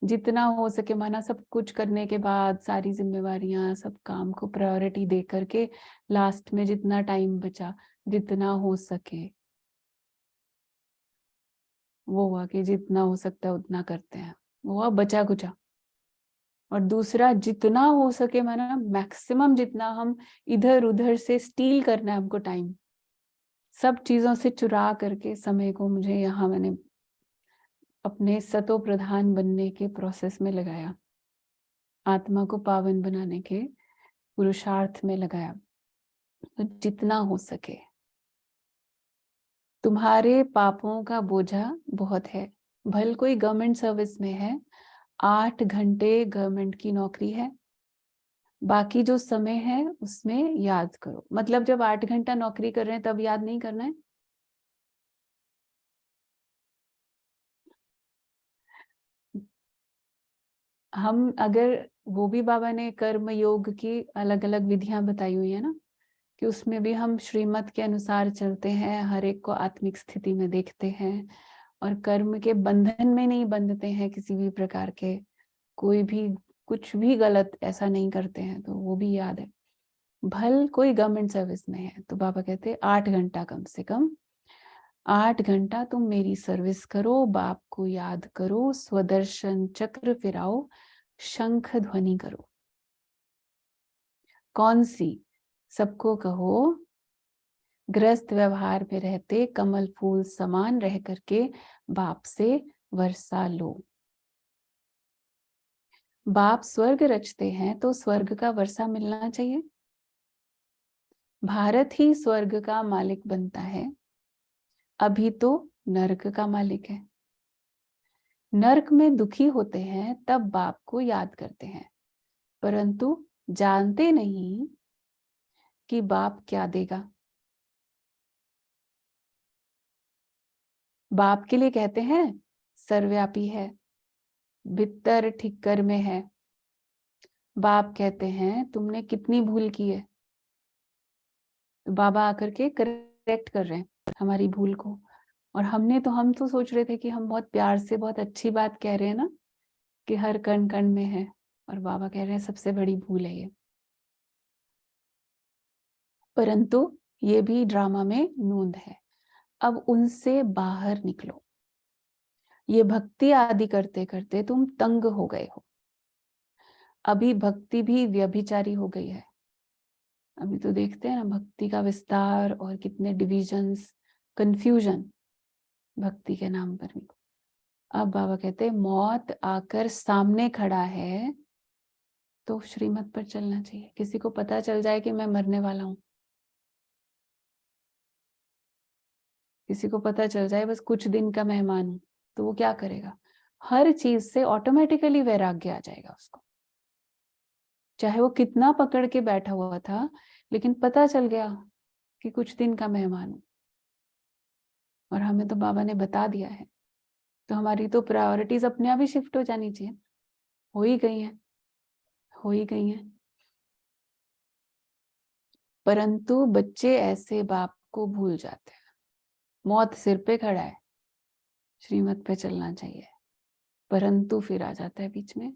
Speaker 2: जितना हो सके, माना सब कुछ करने के बाद, सारी जिम्मेवारियां, सब काम को प्रायोरिटी दे करके लास्ट में जितना टाइम बचा, जितना हो सके वो हुआ कि जितना हो सकता है उतना करते हैं, वो हुआ बचा कुचा। और दूसरा, जितना हो सके, माना मैक्सिमम जितना हम इधर उधर से स्टील करना है हमको टाइम, सब चीजों से चुरा करके समय को मुझे यहाँ मैंने अपने सतो प्रधान बनने के प्रोसेस में लगाया, आत्मा को पावन बनाने के पुरुषार्थ में लगाया। तो जितना हो सके, तुम्हारे पापों का बोझा बहुत है। भले कोई गवर्नमेंट सर्विस में है, 8 घंटे गवर्नमेंट की नौकरी है, बाकी जो समय है उसमें याद करो। मतलब जब 8 घंटा नौकरी कर रहे हैं तब याद नहीं करना है। हम अगर, वो भी बाबा ने कर्म योग की अलग अलग विधियां बताई हुई है ना, कि उसमें भी हम श्रीमत के अनुसार चलते हैं, हर एक को आत्मिक स्थिति में देखते हैं और कर्म के बंधन में नहीं बंधते हैं किसी भी प्रकार के, कोई भी कुछ भी गलत ऐसा नहीं करते हैं, तो वो भी याद है। भल कोई गवर्नमेंट सर्विस में है तो बाबा कहते हैं 8 घंटा कम से कम, 8 घंटा तुम मेरी सर्विस करो, बाप को याद करो, स्वदर्शन चक्र फिराओ, शंख ध्वनि करो। कौन सी? सबको कहो, ग्रस्त व्यवहार में रहते कमल फूल समान रह करके बाप से वर्षा लो। बाप स्वर्ग रचते हैं तो स्वर्ग का वर्षा मिलना चाहिए। भारत ही स्वर्ग का मालिक बनता है, अभी तो नरक का मालिक है। नरक में दुखी होते हैं तब बाप को याद करते हैं, परंतु जानते नहीं कि बाप क्या देगा। बाप के लिए कहते हैं सर्वव्यापी है, भीतर ठिक्कर में है। बाप कहते हैं तुमने कितनी भूल की है, तो बाबा आकर के करेक्ट कर रहे हैं हमारी भूल को। और हम तो सोच रहे थे कि हम बहुत प्यार से बहुत अच्छी बात कह रहे हैं ना, कि हर कण कण में है, और बाबा कह रहे हैं सबसे बड़ी भूल है ये। परंतु ये भी ड्रामा में नूंद है, अब उनसे बाहर निकलो। ये भक्ति आदि करते करते तुम तंग हो गए हो, अभी भक्ति भी व्यभिचारी हो गई है। अभी तो देखते हैं ना भक्ति का विस्तार और कितने डिविजन्स, कंफ्यूजन भक्ति के नाम पर भी। अब बाबा कहते हैं मौत आकर सामने खड़ा है तो श्रीमत पर चलना चाहिए। किसी को पता चल जाए कि मैं मरने वाला हूं, किसी को पता चल जाए बस कुछ दिन का मेहमान हूं, तो वो क्या करेगा? हर चीज से ऑटोमेटिकली वैराग्य आ जाएगा उसको, चाहे वो कितना पकड़ के बैठा हुआ था, लेकिन पता चल गया कि कुछ दिन का मेहमान हूं। और हमें तो बाबा ने बता दिया है, तो हमारी तो प्रायोरिटीज अपने आप ही शिफ्ट हो जानी चाहिए। हो ही गई हैं, हो ही गई हैं। परंतु बच्चे ऐसे बाप को भूल जाते हैं। मौत सिर पे खड़ा है, श्रीमत पे चलना चाहिए, परंतु फिर आ जाता है बीच में।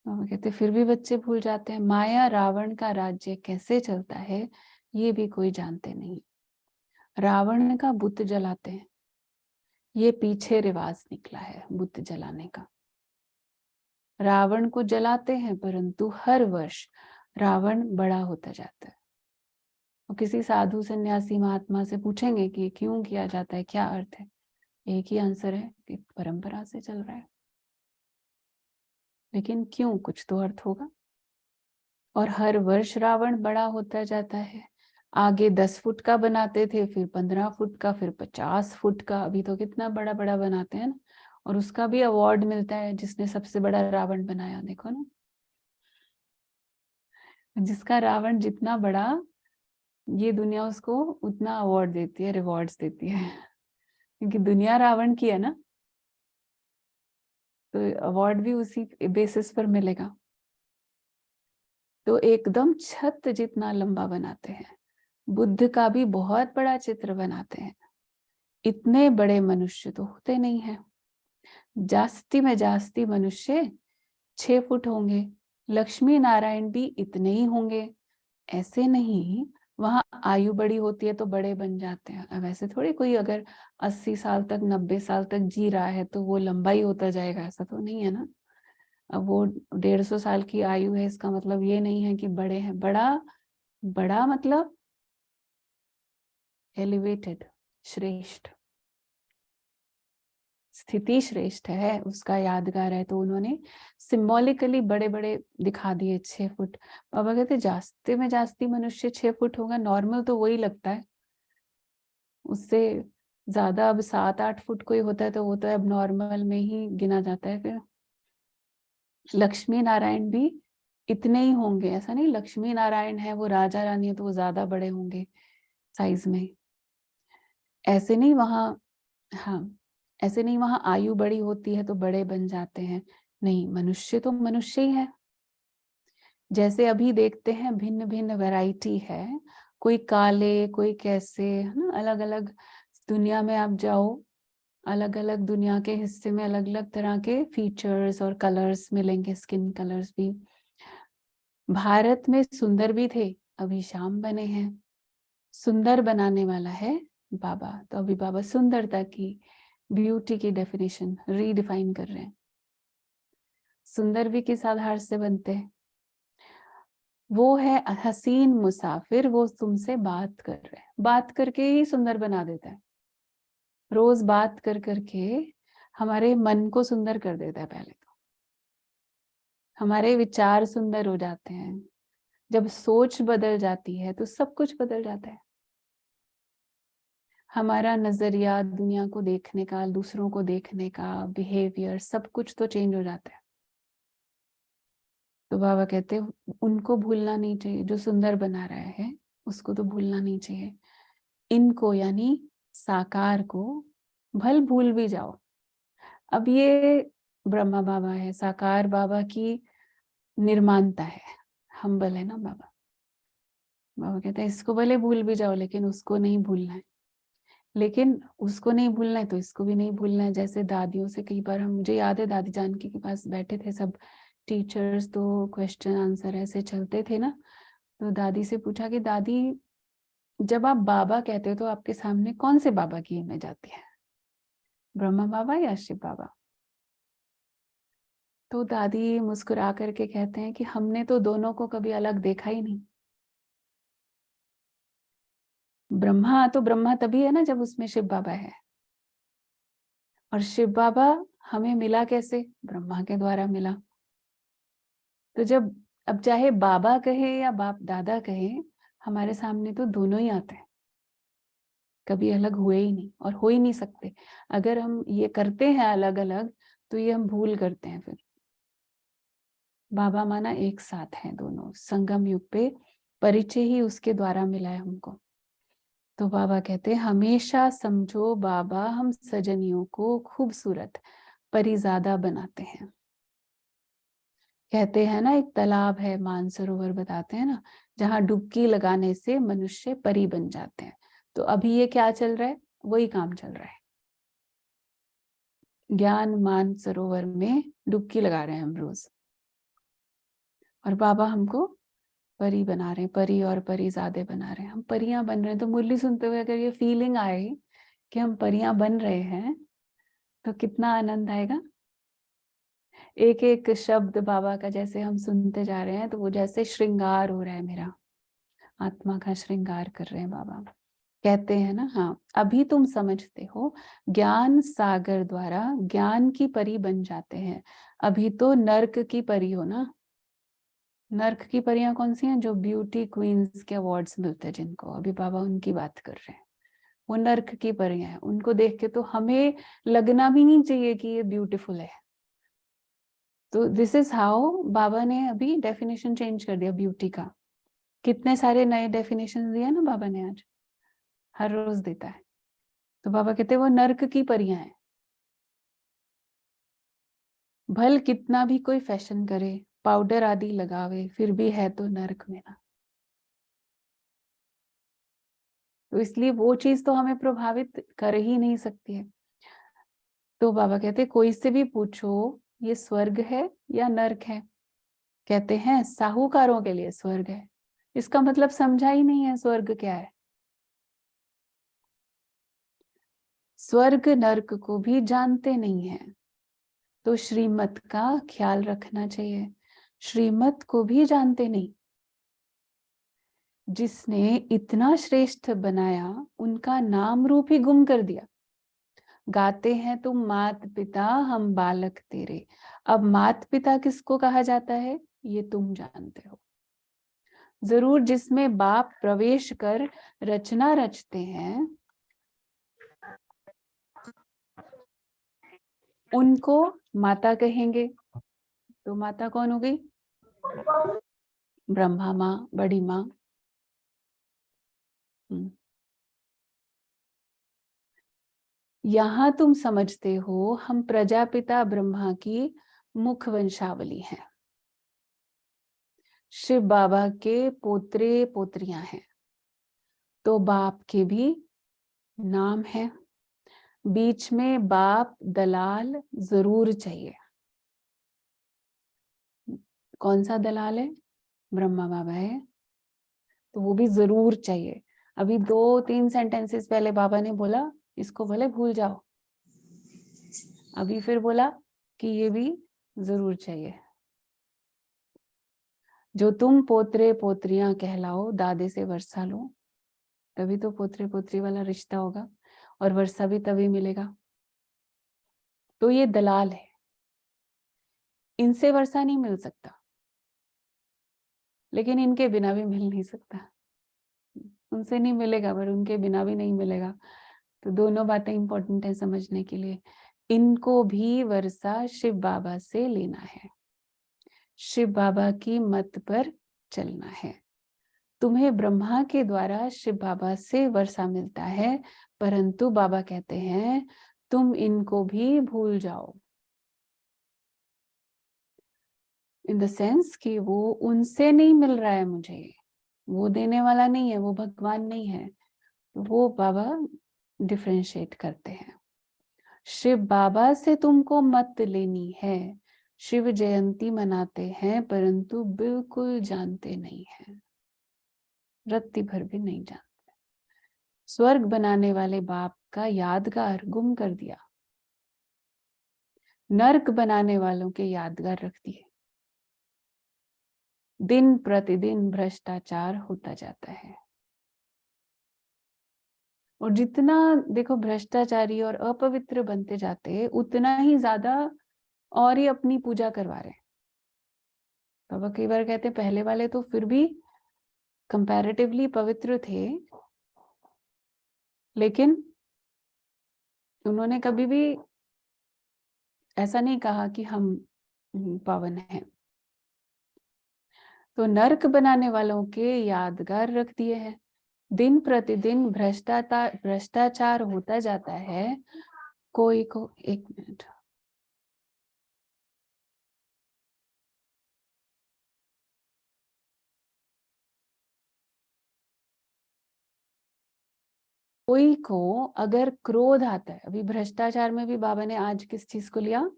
Speaker 2: बाबा कहते फिर भी बच्चे भूल जाते हैं। माया रावण का राज्य कैसे चलता है ये भी कोई जानते नहीं। रावण का बुत जलाते हैं, ये पीछे रिवाज निकला है बुत जलाने का। रावण को जलाते हैं, परंतु हर वर्ष रावण बड़ा होता जाता है। और किसी साधु सन्यासी महात्मा से पूछेंगे कि क्यों किया जाता है, क्या अर्थ है, एक ही आंसर है कि परंपरा से चल रहा है। लेकिन क्यों, कुछ तो अर्थ होगा। और हर वर्ष रावण बड़ा होता जाता है। आगे 10 फुट का बनाते थे, फिर 15 फुट का, फिर 50 फुट का, अभी तो कितना बड़ा बड़ा बनाते हैं ना। और उसका भी अवार्ड मिलता है जिसने सबसे बड़ा रावण बनाया। देखो ना, जिसका रावण जितना बड़ा, ये दुनिया उसको उतना अवार्ड देती है, रिवॉर्ड्स देती है। क्योंकि दुनिया रावण की है ना, तो अवार्ड भी उसी बेसिस पर मिलेगा। तो एकदम छत जितना लंबा बनाते हैं। बुद्ध का भी बहुत बड़ा चित्र बनाते हैं। इतने बड़े मनुष्य तो होते नहीं हैं। जास्ती में जास्ती मनुष्य 6 फुट होंगे, लक्ष्मी नारायण भी इतने ही होंगे। ऐसे नहीं वहां आयु बड़ी होती है तो बड़े बन जाते हैं। अब ऐसे थोड़ी कोई अगर 80 साल तक 90 साल तक जी रहा है तो वो लंबा ही होता जाएगा, ऐसा तो नहीं है ना। अब वो 150 साल की आयु है, इसका मतलब ये नहीं है कि बड़े हैं। बड़ा बड़ा मतलब एलिवेटेड, श्रेष्ठ, स्थिति श्रेष्ठ है, उसका यादगार है। तो उन्होंने सिंबॉलिकली बड़े बड़े दिखा दिए 6 फुट। बाबा कहते जास्ती में जास्ती मनुष्य 6 फुट होगा, नॉर्मल तो वही लगता है। उससे ज्यादा अब 7-8 फुट कोई होता है तो वो तो अब नॉर्मल में ही गिना जाता है। फिर लक्ष्मी नारायण भी इतने ही होंगे, ऐसा नहीं लक्ष्मी नारायण है वो राजा रानी है तो वो ज्यादा बड़े होंगे साइज में, ऐसे नहीं वहाँ। हाँ, ऐसे नहीं वहां आयु बड़ी होती है तो बड़े बन जाते हैं, नहीं, मनुष्य तो मनुष्य ही है। जैसे अभी देखते हैं भिन्न भिन्न वैरायटी है, कोई काले कोई कैसे, है ना, अलग अलग दुनिया में आप जाओ, अलग अलग दुनिया के हिस्से में अलग अलग तरह के फीचर्स और कलर्स मिलेंगे, स्किन कलर्स भी। भारत में सुंदर भी थे, अभी श्याम बने हैं। सुंदर बनाने वाला है बाबा। तो अभी बाबा सुंदरता की, ब्यूटी की डेफिनेशन रीडिफाइन कर रहे हैं। सुंदर भी किस आधार से बनते हैं? वो है हसीन मुसाफिर, वो तुमसे बात कर रहे हैं, बात करके ही सुंदर बना देता है। रोज बात कर करके हमारे मन को सुंदर कर देता है। पहले तो हमारे विचार सुंदर हो जाते हैं, जब सोच बदल जाती है तो सब कुछ बदल जाता है। हमारा नजरिया दुनिया को देखने का, दूसरों को देखने का, बिहेवियर, सब कुछ तो चेंज हो जाता है। तो बाबा कहते हैं उनको भूलना नहीं चाहिए, जो सुंदर बना रहा है उसको तो भूलना नहीं चाहिए। इनको यानी साकार को भल भूल भी जाओ। अब ये ब्रह्मा बाबा है, साकार बाबा की निर्माणता है, हम्बल है ना बाबा। बाबा कहते हैं इसको भले भूल भी जाओ लेकिन उसको नहीं भूलना है। लेकिन उसको नहीं भूलना है तो इसको भी नहीं भूलना है। जैसे दादियों से कई बार हम, मुझे याद है दादी जानकी के पास बैठे थे सब टीचर्स, तो क्वेश्चन आंसर ऐसे चलते थे ना। तो दादी से पूछा कि दादी जब आप बाबा कहते हो तो आपके सामने कौन से बाबा की इमेज आती है, ब्रह्मा बाबा या शिव बाबा? तो दादी मुस्कुरा करके कहते हैं कि हमने तो दोनों को कभी अलग देखा ही नहीं। ब्रह्मा तो ब्रह्मा तभी है ना जब उसमें शिव बाबा है, और शिव बाबा हमें मिला कैसे? ब्रह्मा के द्वारा मिला। तो जब, अब चाहे बाबा कहे या बाप दादा कहे, हमारे सामने तो दोनों ही आते हैं, कभी अलग हुए ही नहीं और हो ही नहीं सकते। अगर हम ये करते हैं अलग अलग तो ये हम भूल करते हैं। फिर बाबा माना एक साथ हैं दोनों, संगम युग पे परिचय ही उसके द्वारा मिला है हमको। तो बाबा कहते हैं हमेशा समझो बाबा हम सजनियों को खूबसूरत परिजादा बनाते हैं। कहते हैं ना एक तालाब है, मानसरोवर बताते हैं ना, जहाँ डुबकी लगाने से मनुष्य परी बन जाते हैं। तो अभी ये क्या चल रहा है? वही काम चल रहा है। ज्ञान मानसरोवर में डुबकी लगा रहे हैं हम रोज, और बाबा हमको परी बना रहे हैं, परी और परिजादे बना रहे हैं, हम परियां बन रहे हैं। तो मुरली सुनते हुए अगर ये फीलिंग आए कि हम परियां बन रहे हैं तो कितना आनंद आएगा। एक एक शब्द बाबा का जैसे हम सुनते जा रहे हैं तो वो जैसे श्रृंगार हो रहा है, मेरा आत्मा का श्रृंगार कर रहे हैं बाबा। कहते हैं ना, हाँ अभी तुम समझते हो, ज्ञान सागर द्वारा ज्ञान की परी बन जाते हैं। अभी तो नर्क की परी हो ना। नर्क की परियां कौन सी हैं? जो ब्यूटी क्वींस के अवार्ड्स मिलते हैं जिनको, अभी बाबा उनकी बात कर रहे हैं। वो नर्क की परियां हैं, उनको देख के तो हमें लगना भी नहीं चाहिए कि ये ब्यूटीफुल है। तो दिस इज हाउ बाबा ने अभी डेफिनेशन चेंज कर दिया ब्यूटी का। कितने सारे नए डेफिनेशन दिया ना बाबा ने, आज हर रोज देता है। तो बाबा कहते हैं वो नर्क की परियां हैं। भल कितना भी कोई फैशन करे, पाउडर आदि लगावे, फिर भी है तो नर्क में ना। तो इसलिए वो चीज तो हमें प्रभावित कर ही नहीं सकती है। तो बाबा कहते कोई से भी पूछो ये स्वर्ग है या नर्क है, कहते हैं साहूकारों के लिए स्वर्ग है। इसका मतलब समझा ही नहीं है स्वर्ग क्या है। स्वर्ग नर्क को भी जानते नहीं है, तो श्रीमत का ख्याल रखना चाहिए। श्रीमत को भी जानते नहीं। जिसने इतना श्रेष्ठ बनाया उनका नाम रूप ही गुम कर दिया। गाते हैं तुम मात पिता हम बालक तेरे। अब मात पिता किसको कहा जाता है ये तुम जानते हो। जरूर जिसमें बाप प्रवेश कर रचना रचते हैं उनको माता कहेंगे। तो माता कौन हो गई? ब्रह्मा माँ, बड़ी माँ। यहां तुम समझते हो हम प्रजापिता ब्रह्मा की मुख वंशावली हैं। शिव बाबा के पोत्रे पोत्रियां हैं, तो बाप के भी नाम है। बीच में बाप दलाल जरूर चाहिए। कौन सा दलाल है? ब्रह्मा बाबा है, तो वो भी जरूर चाहिए। अभी 2-3 सेंटेंसेस पहले बाबा ने बोला इसको भले भूल जाओ, अभी फिर बोला कि ये भी जरूर चाहिए। जो तुम पोत्रे पोत्रियां कहलाओ दादे से वर्षा लो, तभी तो पोत्रे पोत्री वाला रिश्ता होगा और वर्षा भी तभी मिलेगा। तो ये दलाल है, इनसे वर्षा नहीं मिल सकता, लेकिन इनके बिना भी मिल नहीं सकता। उनसे नहीं मिलेगा पर उनके बिना भी नहीं मिलेगा। तो दोनों बातें इंपॉर्टेंट है समझने के लिए। इनको भी वर्षा शिव बाबा से लेना है, शिव बाबा की मत पर चलना है। तुम्हें ब्रह्मा के द्वारा शिव बाबा से वर्षा मिलता है, परंतु बाबा कहते हैं तुम इनको भी भूल जाओ। इन द सेंस कि वो उनसे नहीं मिल रहा है मुझे, वो देने वाला नहीं है, वो भगवान नहीं है। वो बाबा डिफरेंशिएट करते हैं। शिव बाबा से तुमको मत लेनी है। शिव जयंती मनाते हैं परंतु बिल्कुल जानते नहीं हैं, रत्ती भर भी नहीं जानते। स्वर्ग बनाने वाले बाप का यादगार गुम कर दिया, नर्क बनाने वालों के यादगार रख दिए। दिन प्रतिदिन भ्रष्टाचार होता जाता है, और जितना देखो भ्रष्टाचारी और अपवित्र बनते जाते उतना ही ज्यादा और ही अपनी पूजा करवा रहे हैं। बाबा कई बार कहते पहले वाले तो फिर भी कंपैरेटिवली पवित्र थे, लेकिन उन्होंने कभी भी ऐसा नहीं कहा कि हम पावन हैं। तो नर्क बनाने वालों के यादगार रख दिए हैं। दिन प्रतिदिन भ्रष्टाचार होता जाता है। कोई को एक मिनट, कोई को अगर क्रोध आता है, अभी भ्रष्टाचार में भी बाबा ने आज किस चीज को लिया,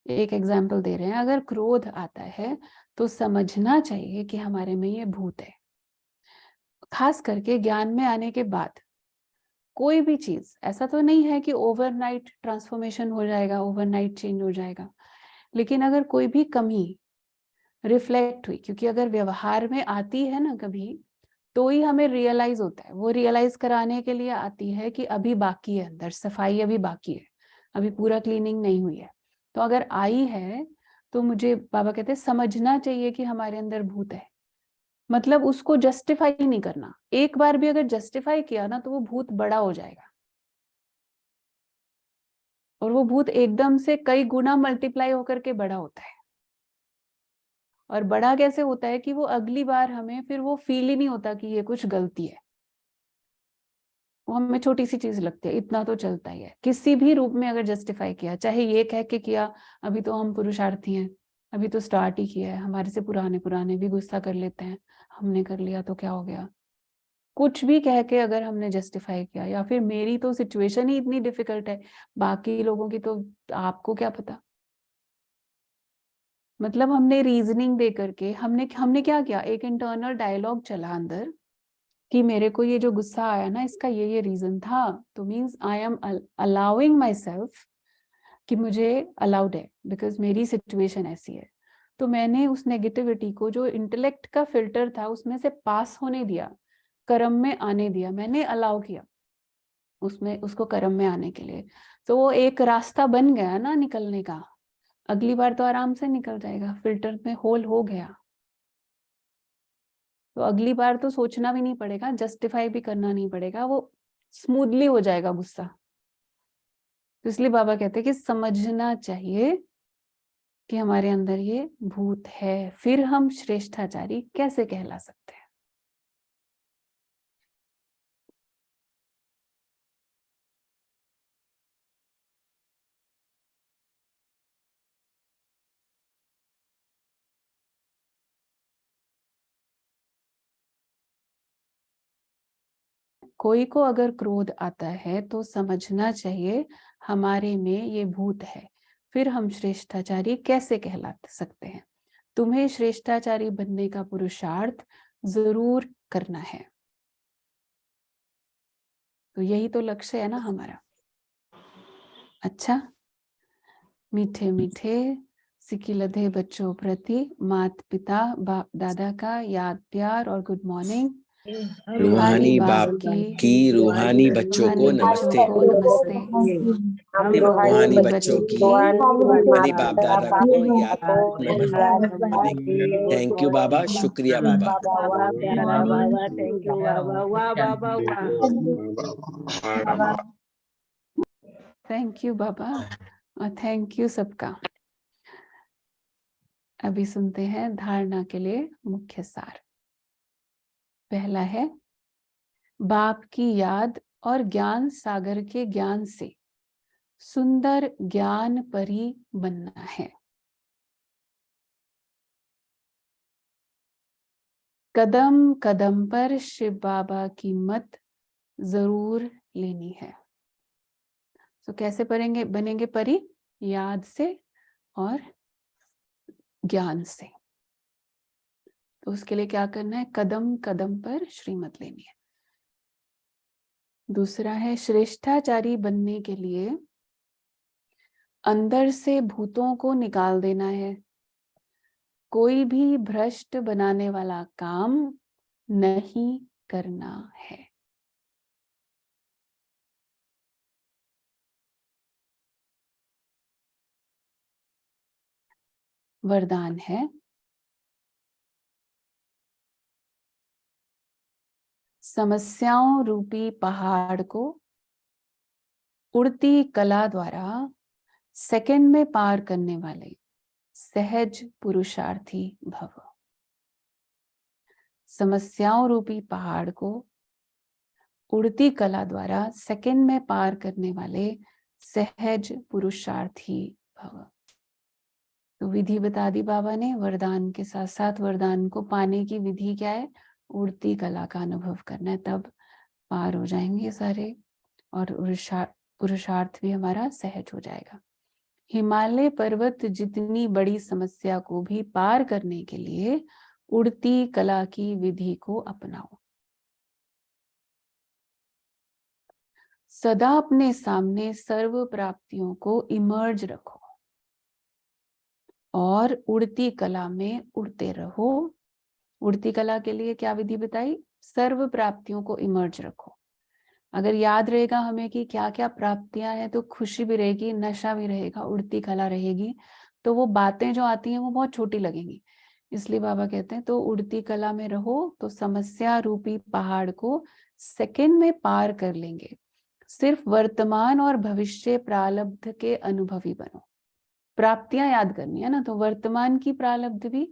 Speaker 2: एक एग्जाम्पल दे रहे हैं। अगर क्रोध आता है तो समझना चाहिए कि हमारे में ये भूत है। खास करके ज्ञान में आने के बाद कोई भी चीज ऐसा तो नहीं है कि ओवरनाइट ट्रांसफॉर्मेशन हो जाएगा, ओवरनाइट चेंज हो जाएगा, लेकिन अगर कोई भी कमी रिफ्लेक्ट हुई, क्योंकि अगर व्यवहार में आती है ना कभी, तो ही हमें रियलाइज होता है। वो रियलाइज कराने के लिए आती है कि अभी बाकी है, अंदर सफाई अभी बाकी है, अभी पूरा क्लीनिंग नहीं हुई है। तो अगर आई है तो मुझे बाबा कहते हैं समझना चाहिए कि हमारे अंदर भूत है। मतलब उसको जस्टिफाई नहीं करना। एक बार भी अगर जस्टिफाई किया ना तो वो भूत बड़ा हो जाएगा, और वो भूत एकदम से कई गुना मल्टीप्लाई होकर के बड़ा होता है। और बड़ा कैसे होता है कि वो अगली बार हमें फिर वो फील ही नहीं होता कि ये कुछ गलती है। वो हमें छोटी सी चीज लगती है, इतना तो चलता ही है। किसी भी रूप में अगर जस्टिफाई किया, चाहे ये कह के किया अभी तो हम पुरुषार्थी हैं, अभी तो स्टार्ट ही किया है, हमारे से पुराने पुराने भी गुस्सा कर लेते हैं, हमने कर लिया तो क्या हो गया। कुछ भी कह के अगर हमने जस्टिफाई किया, या फिर मेरी तो सिचुएशन ही इतनी डिफिकल्ट है, बाकी लोगों की तो आपको क्या पता। मतलब हमने रीजनिंग दे करके हमने क्या किया, एक इंटरनल डायलॉग चला अंदर कि मेरे को ये जो गुस्सा आया ना, इसका ये रीजन था, तो means I am allowing my self कि मुझे अलाउड है बिकॉज मेरी सिचुएशन ऐसी है। तो मैंने उस नेगेटिविटी को जो इंटेलेक्ट का फिल्टर था उसमें से पास होने दिया, कर्म में आने दिया, मैंने अलाउ किया उसमें उसको कर्म में आने के लिए। तो वो एक रास्ता बन गया ना निकलने का, अगली बार तो आराम से निकल जाएगा, फिल्टर में होल हो गया, तो अगली बार तो सोचना भी नहीं पड़ेगा, जस्टिफाई भी करना नहीं पड़ेगा, वो स्मूथली हो जाएगा गुस्सा। तो इसलिए बाबा कहते हैं कि समझना चाहिए कि हमारे अंदर ये भूत है, फिर हम श्रेष्ठाचारी कैसे कहला सकते हैं। कोई को अगर क्रोध आता है तो समझना चाहिए हमारे में ये भूत है, फिर हम श्रेष्ठाचारी कैसे कहला सकते हैं। तुम्हें श्रेष्ठाचारी बनने का पुरुषार्थ जरूर करना है, तो यही तो लक्ष्य है ना हमारा। अच्छा, मीठे मीठे सिकिलधे बच्चों प्रति माता पिता बाप दादा का याद प्यार और गुड मॉर्निंग।
Speaker 4: रूहानी बाप की रूहानी बच्चों को नमस्ते।
Speaker 2: नमस्ते।
Speaker 3: हम
Speaker 4: रूहानी बच्चों की रूहानी बाप दादा को याद
Speaker 3: नमस्ते।
Speaker 4: थैंक यू बाबा, शुक्रिया बाबा।
Speaker 3: बाबा थैंक यू बाबा, वाह बाबा वाह।
Speaker 2: थैंक यू बाबा और थैंक यू सबका। अभी सुनते हैं धारणा के लिए मुख्य सार। पहला है, बाप की याद और ज्ञान सागर के ज्ञान से सुंदर ज्ञान परी बनना है। कदम कदम पर शिव बाबा की मत जरूर लेनी है। तो कैसे बनेंगे परी? याद से और ज्ञान से। तो उसके लिए क्या करना है? कदम कदम पर श्रीमत लेनी है। दूसरा है, श्रेष्ठाचारी बनने के लिए अंदर से भूतों को निकाल देना है। कोई भी भ्रष्ट बनाने वाला काम नहीं करना है। वरदान है, समस्याओं रूपी पहाड़ को उड़ती कला द्वारा सेकंड में पार करने वाले सहज पुरुषार्थी भव। समस्याओं रूपी पहाड़ को उड़ती कला द्वारा सेकंड में पार करने वाले सहज पुरुषार्थी भव। तो विधि बता दी बाबा ने, वरदान के साथ साथ वरदान को पाने की विधि क्या है? उड़ती कला का अनुभव करना है, तब पार हो जाएंगे सारे और पुरुषार्थ भी हमारा सहज हो जाएगा। हिमालय पर्वत जितनी बड़ी समस्या को भी पार करने के लिए उड़ती कला की विधि को अपनाओ। सदा अपने सामने सर्व प्राप्तियों को इमर्ज रखो और उड़ती कला में उड़ते रहो। उड़ती कला के लिए क्या विधि बताई? सर्व प्राप्तियों को इमर्ज रखो। अगर याद रहेगा हमें कि क्या क्या प्राप्तियां हैं, तो खुशी भी रहेगी, नशा भी रहेगा, उड़ती कला रहेगी, तो वो बातें जो आती हैं वो बहुत छोटी लगेंगी। इसलिए बाबा कहते हैं तो उड़ती कला में रहो, तो समस्या रूपी पहाड़ को सेकंड में पार कर लेंगे। सिर्फ वर्तमान और भविष्य प्रारब्ध के अनुभवी बनो। प्राप्तियां याद करनी है ना, तो वर्तमान की प्रारब्ध भी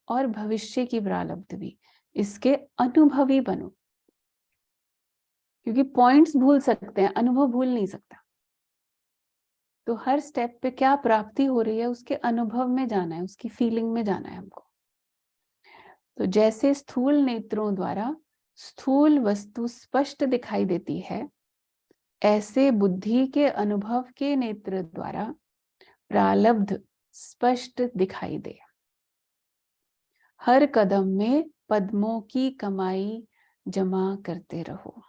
Speaker 2: और भविष्य की प्रारब्ध भी, इसके अनुभवी बनो। क्योंकि पॉइंट्स भूल सकते हैं, अनुभव भूल नहीं सकता। तो हर स्टेप पे क्या प्राप्ति हो रही है उसके अनुभव में जाना है, उसकी फीलिंग में जाना है हमको। तो जैसे स्थूल नेत्रों द्वारा स्थूल वस्तु स्पष्ट दिखाई देती है, ऐसे बुद्धि के अनुभव के नेत्र द्वारा प्रालब्ध स्पष्ट दिखाई दे। हर कदम में पद्मों की कमाई जमा करते रहो।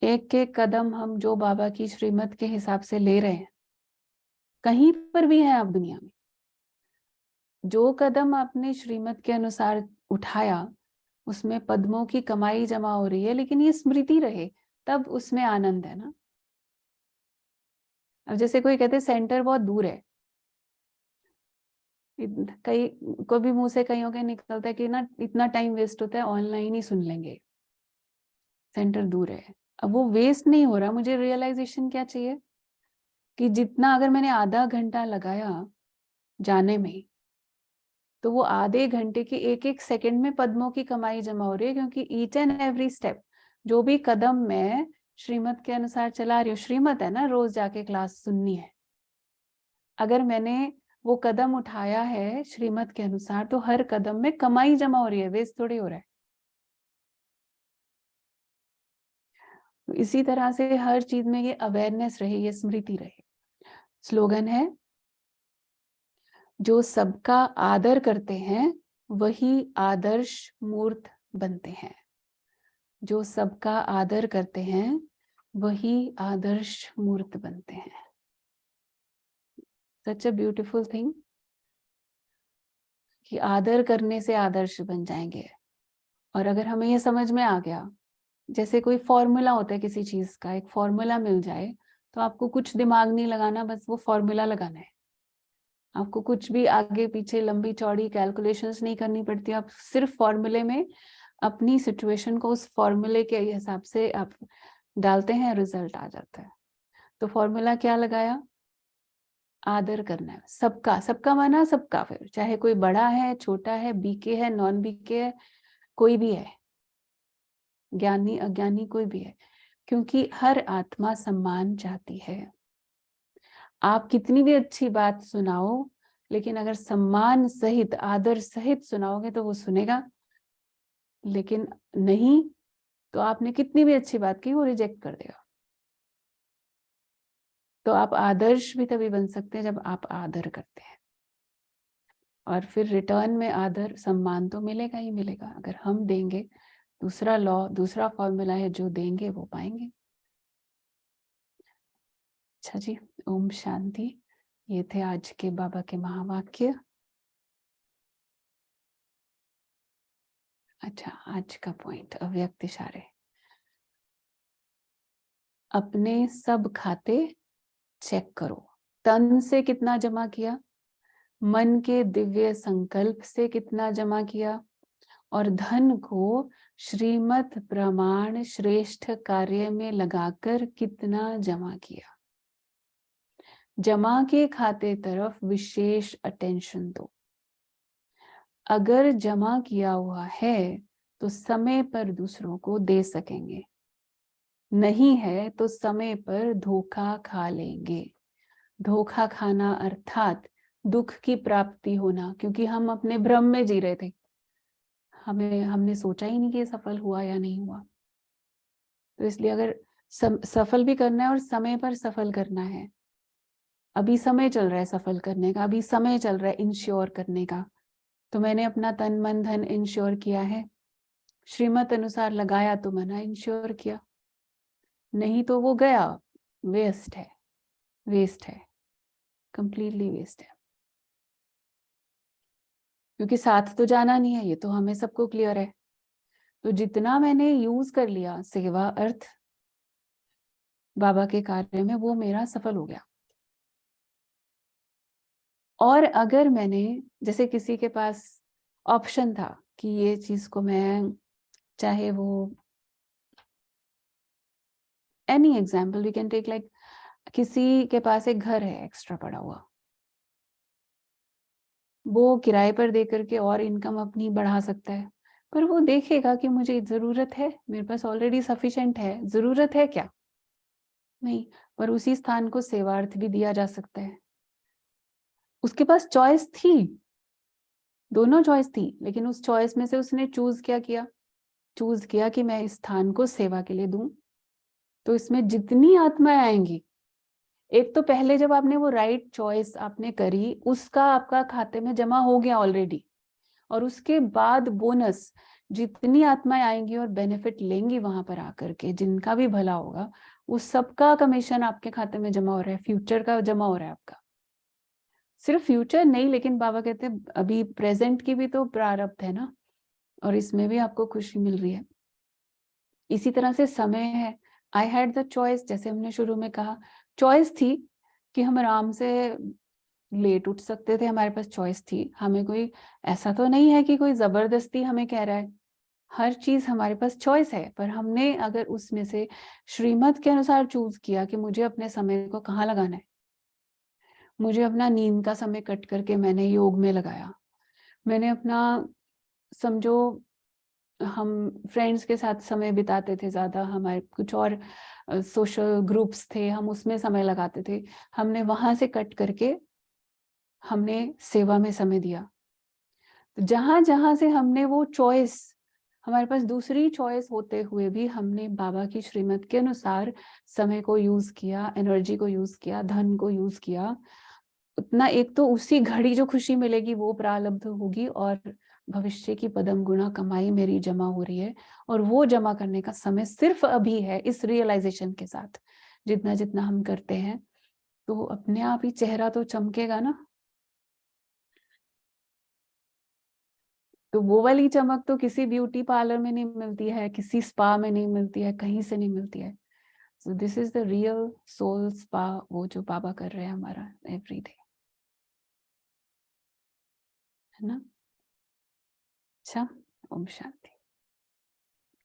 Speaker 2: एक एक कदम हम जो बाबा की श्रीमत के हिसाब से ले रहे हैं, कहीं पर भी है आप दुनिया में, जो कदम आपने श्रीमत के अनुसार उठाया उसमें पद्मों की कमाई जमा हो रही है, लेकिन ये स्मृति रहे तब उसमें आनंद है ना। अब जैसे कोई कहते सेंटर बहुत दूर है, कई को भी मुंह से कईयों के निकलता है कि ना इतना टाइम वेस्ट होता है, ऑनलाइन ही सुन लेंगे, सेंटर दूर है। अब वो वेस्ट नहीं हो रहा, मुझे रियलाइजेशन क्या चाहिए कि जितना अगर मैंने आधा घंटा लगाया जाने में, तो वो आधे घंटे के एक एक सेकंड में पद्मों की कमाई जमा हो रही है, क्योंकि ईच एंड एवरी स्टेप, जो भी कदम मैं श्रीमत के अनुसार चला रही हूँ, श्रीमत है ना, रोज जाके क्लास सुननी है, अगर मैंने वो कदम उठाया है श्रीमत के अनुसार, तो हर कदम में कमाई जमा हो रही है, वेस्ट थोड़ी हो रहा है। तो इसी तरह से हर चीज में ये अवेयरनेस रहे, ये स्मृति रहे। स्लोगन है, जो सबका आदर करते हैं वही आदर्श मूर्त बनते हैं। जो सबका आदर करते हैं वही आदर्श मूर्त बनते हैं। सच अ ब्यूटीफुल थिंग कि आदर करने से आदर्श बन जाएंगे। और अगर हमें ये समझ में आ गया, जैसे कोई फॉर्मूला होता है किसी चीज का, एक फॉर्मूला मिल जाए तो आपको कुछ दिमाग नहीं लगाना, बस वो फॉर्मूला लगाना है। आपको कुछ भी आगे पीछे लंबी चौड़ी कैलकुलेशंस नहीं करनी पड़ती, आप सिर्फ फॉर्मूले में अपनी सिचुएशन को उस फॉर्मूले के हिसाब से आप डालते हैं, रिजल्ट आ जाता है। तो फॉर्मूला क्या लगाया? आदर करना है सबका। सबका माना सबका, फिर चाहे कोई बड़ा है, छोटा है, बीके है, नॉन बीके है, कोई भी है, ज्ञानी अज्ञानी कोई भी है, क्योंकि हर आत्मा सम्मान चाहती है। आप कितनी भी अच्छी बात सुनाओ, लेकिन अगर सम्मान सहित, आदर सहित सुनाओगे तो वो सुनेगा, लेकिन नहीं तो आपने कितनी भी अच्छी बात की वो रिजेक्ट कर देगा। तो आप आदर्श भी तभी बन सकते हैं जब आप आदर करते हैं, और फिर रिटर्न में आदर सम्मान तो मिलेगा ही मिलेगा। अगर हम देंगे, दूसरा लॉ, दूसरा फॉर्मूला है, जो देंगे वो पाएंगे। अच्छा जी, ओम शांति। ये थे आज के बाबा के महावाक्य। अच्छा, आज का पॉइंट, अव्यक्त इशारे। अपने सब खाते चेक करो। तन से कितना जमा किया, मन के दिव्य संकल्प से कितना जमा किया, और धन को श्रीमत प्रमाण श्रेष्ठ कार्य में लगाकर कितना जमा किया। जमा के खाते तरफ विशेष अटेंशन दो। अगर जमा किया हुआ है तो समय पर दूसरों को दे सकेंगे, नहीं है तो समय पर धोखा खा लेंगे। धोखा खाना अर्थात दुख की प्राप्ति होना, क्योंकि हम अपने भ्रम में जी रहे थे, हमने सोचा ही नहीं कि ये सफल हुआ या नहीं हुआ। तो इसलिए अगर सफल भी करना है और समय पर सफल करना है, अभी समय चल रहा है सफल करने का, अभी समय चल रहा है इंश्योर करने का, तो मैंने अपना तन मन धन इंश्योर किया है, श्रीमत अनुसार लगाया तो मना इंश्योर किया, नहीं तो वो गया, वेस्ट है, वेस्ट है, कंप्लीटली वेस्ट है, क्योंकि साथ तो जाना नहीं है, ये तो हमें सबको क्लियर है। तो जितना मैंने यूज कर लिया सेवा अर्थ बाबा के कार्य में, वो मेरा सफल हो गया। और अगर मैंने, जैसे किसी के पास ऑप्शन था कि ये चीज को मैं, चाहे वो any example we can take, like किसी के पास एक घर है एक्स्ट्रा पड़ा हुआ, वो किराए पर दे करके और इनकम अपनी बढ़ा सकता है, पर वो देखेगा कि मुझे जरूरत है, मेरे पास ऑलरेडी सफिशिएंट है, जरूरत है क्या, नहीं, पर उसी स्थान को सेवार्थ भी दिया जा सकता है। उसके पास चॉइस थी, दोनों चॉइस थी, लेकिन उस चॉइस में से उसने चूज क्या किया, चूज किया कि मैं इस स्थान को सेवा के लिए दूं, तो इसमें जितनी आत्माएं आएंगी, एक तो पहले जब आपने वो राइट चॉइस आपने करी, उसका आपका खाते में जमा हो गया ऑलरेडी, और उसके बाद बोनस जितनी आत्माएं आएंगी और बेनिफिट लेंगी वहां पर आकर के, जिनका भी भला होगा, उस सबका कमीशन आपके खाते में जमा हो रहा है, फ्यूचर का जमा हो रहा है आपका। सिर्फ फ्यूचर नहीं, लेकिन बाबा कहते हैं अभी प्रेजेंट की भी तो प्रारब्ध है ना, और इसमें भी आपको खुशी मिल रही है। इसी तरह से समय है, आई हैड द चॉइस, जैसे हमने शुरू में कहा, चॉइस थी कि हम आराम से लेट उठ सकते थे, हमारे पास चॉइस थी। हमें कोई ऐसा तो नहीं है कि कोई जबरदस्ती हमें कह रहा है, हर चीज हमारे पास चॉइस है, पर हमने अगर उसमें से श्रीमत के अनुसार चूज किया कि मुझे अपने समय को कहाँ लगाना है, मुझे अपना नींद का समय कट करके मैंने योग में लगाया, मैंने अपना, समझो हम फ्रेंड्स के साथ समय बिताते थे ज्यादा, हमारे कुछ और सोशल ग्रुप्स थे, हम उसमें समय लगाते थे, हमने वहां से कट करके हमने सेवा में समय दिया। जहां जहां से हमने वो चॉइस, हमारे पास दूसरी चॉइस होते हुए भी हमने बाबा की श्रीमत के अनुसार समय को यूज किया, एनर्जी को यूज किया, धन को यूज किया, उतना एक तो उसी घड़ी जो खुशी मिलेगी वो प्रारब्ध होगी, और भविष्य की पदम गुना कमाई मेरी जमा हो रही है, और वो जमा करने का समय सिर्फ अभी है। इस रियलाइजेशन के साथ जितना जितना हम करते हैं, तो अपने आप ही चेहरा तो चमकेगा ना। तो वो वाली चमक तो किसी ब्यूटी पार्लर में नहीं मिलती है, किसी स्पा में नहीं मिलती है, कहीं से नहीं मिलती है। So this is the real soul spa, वो जो बाबा कर रहे हैं हमारा एवरी डे, है ना। अच्छा, ओम शांति।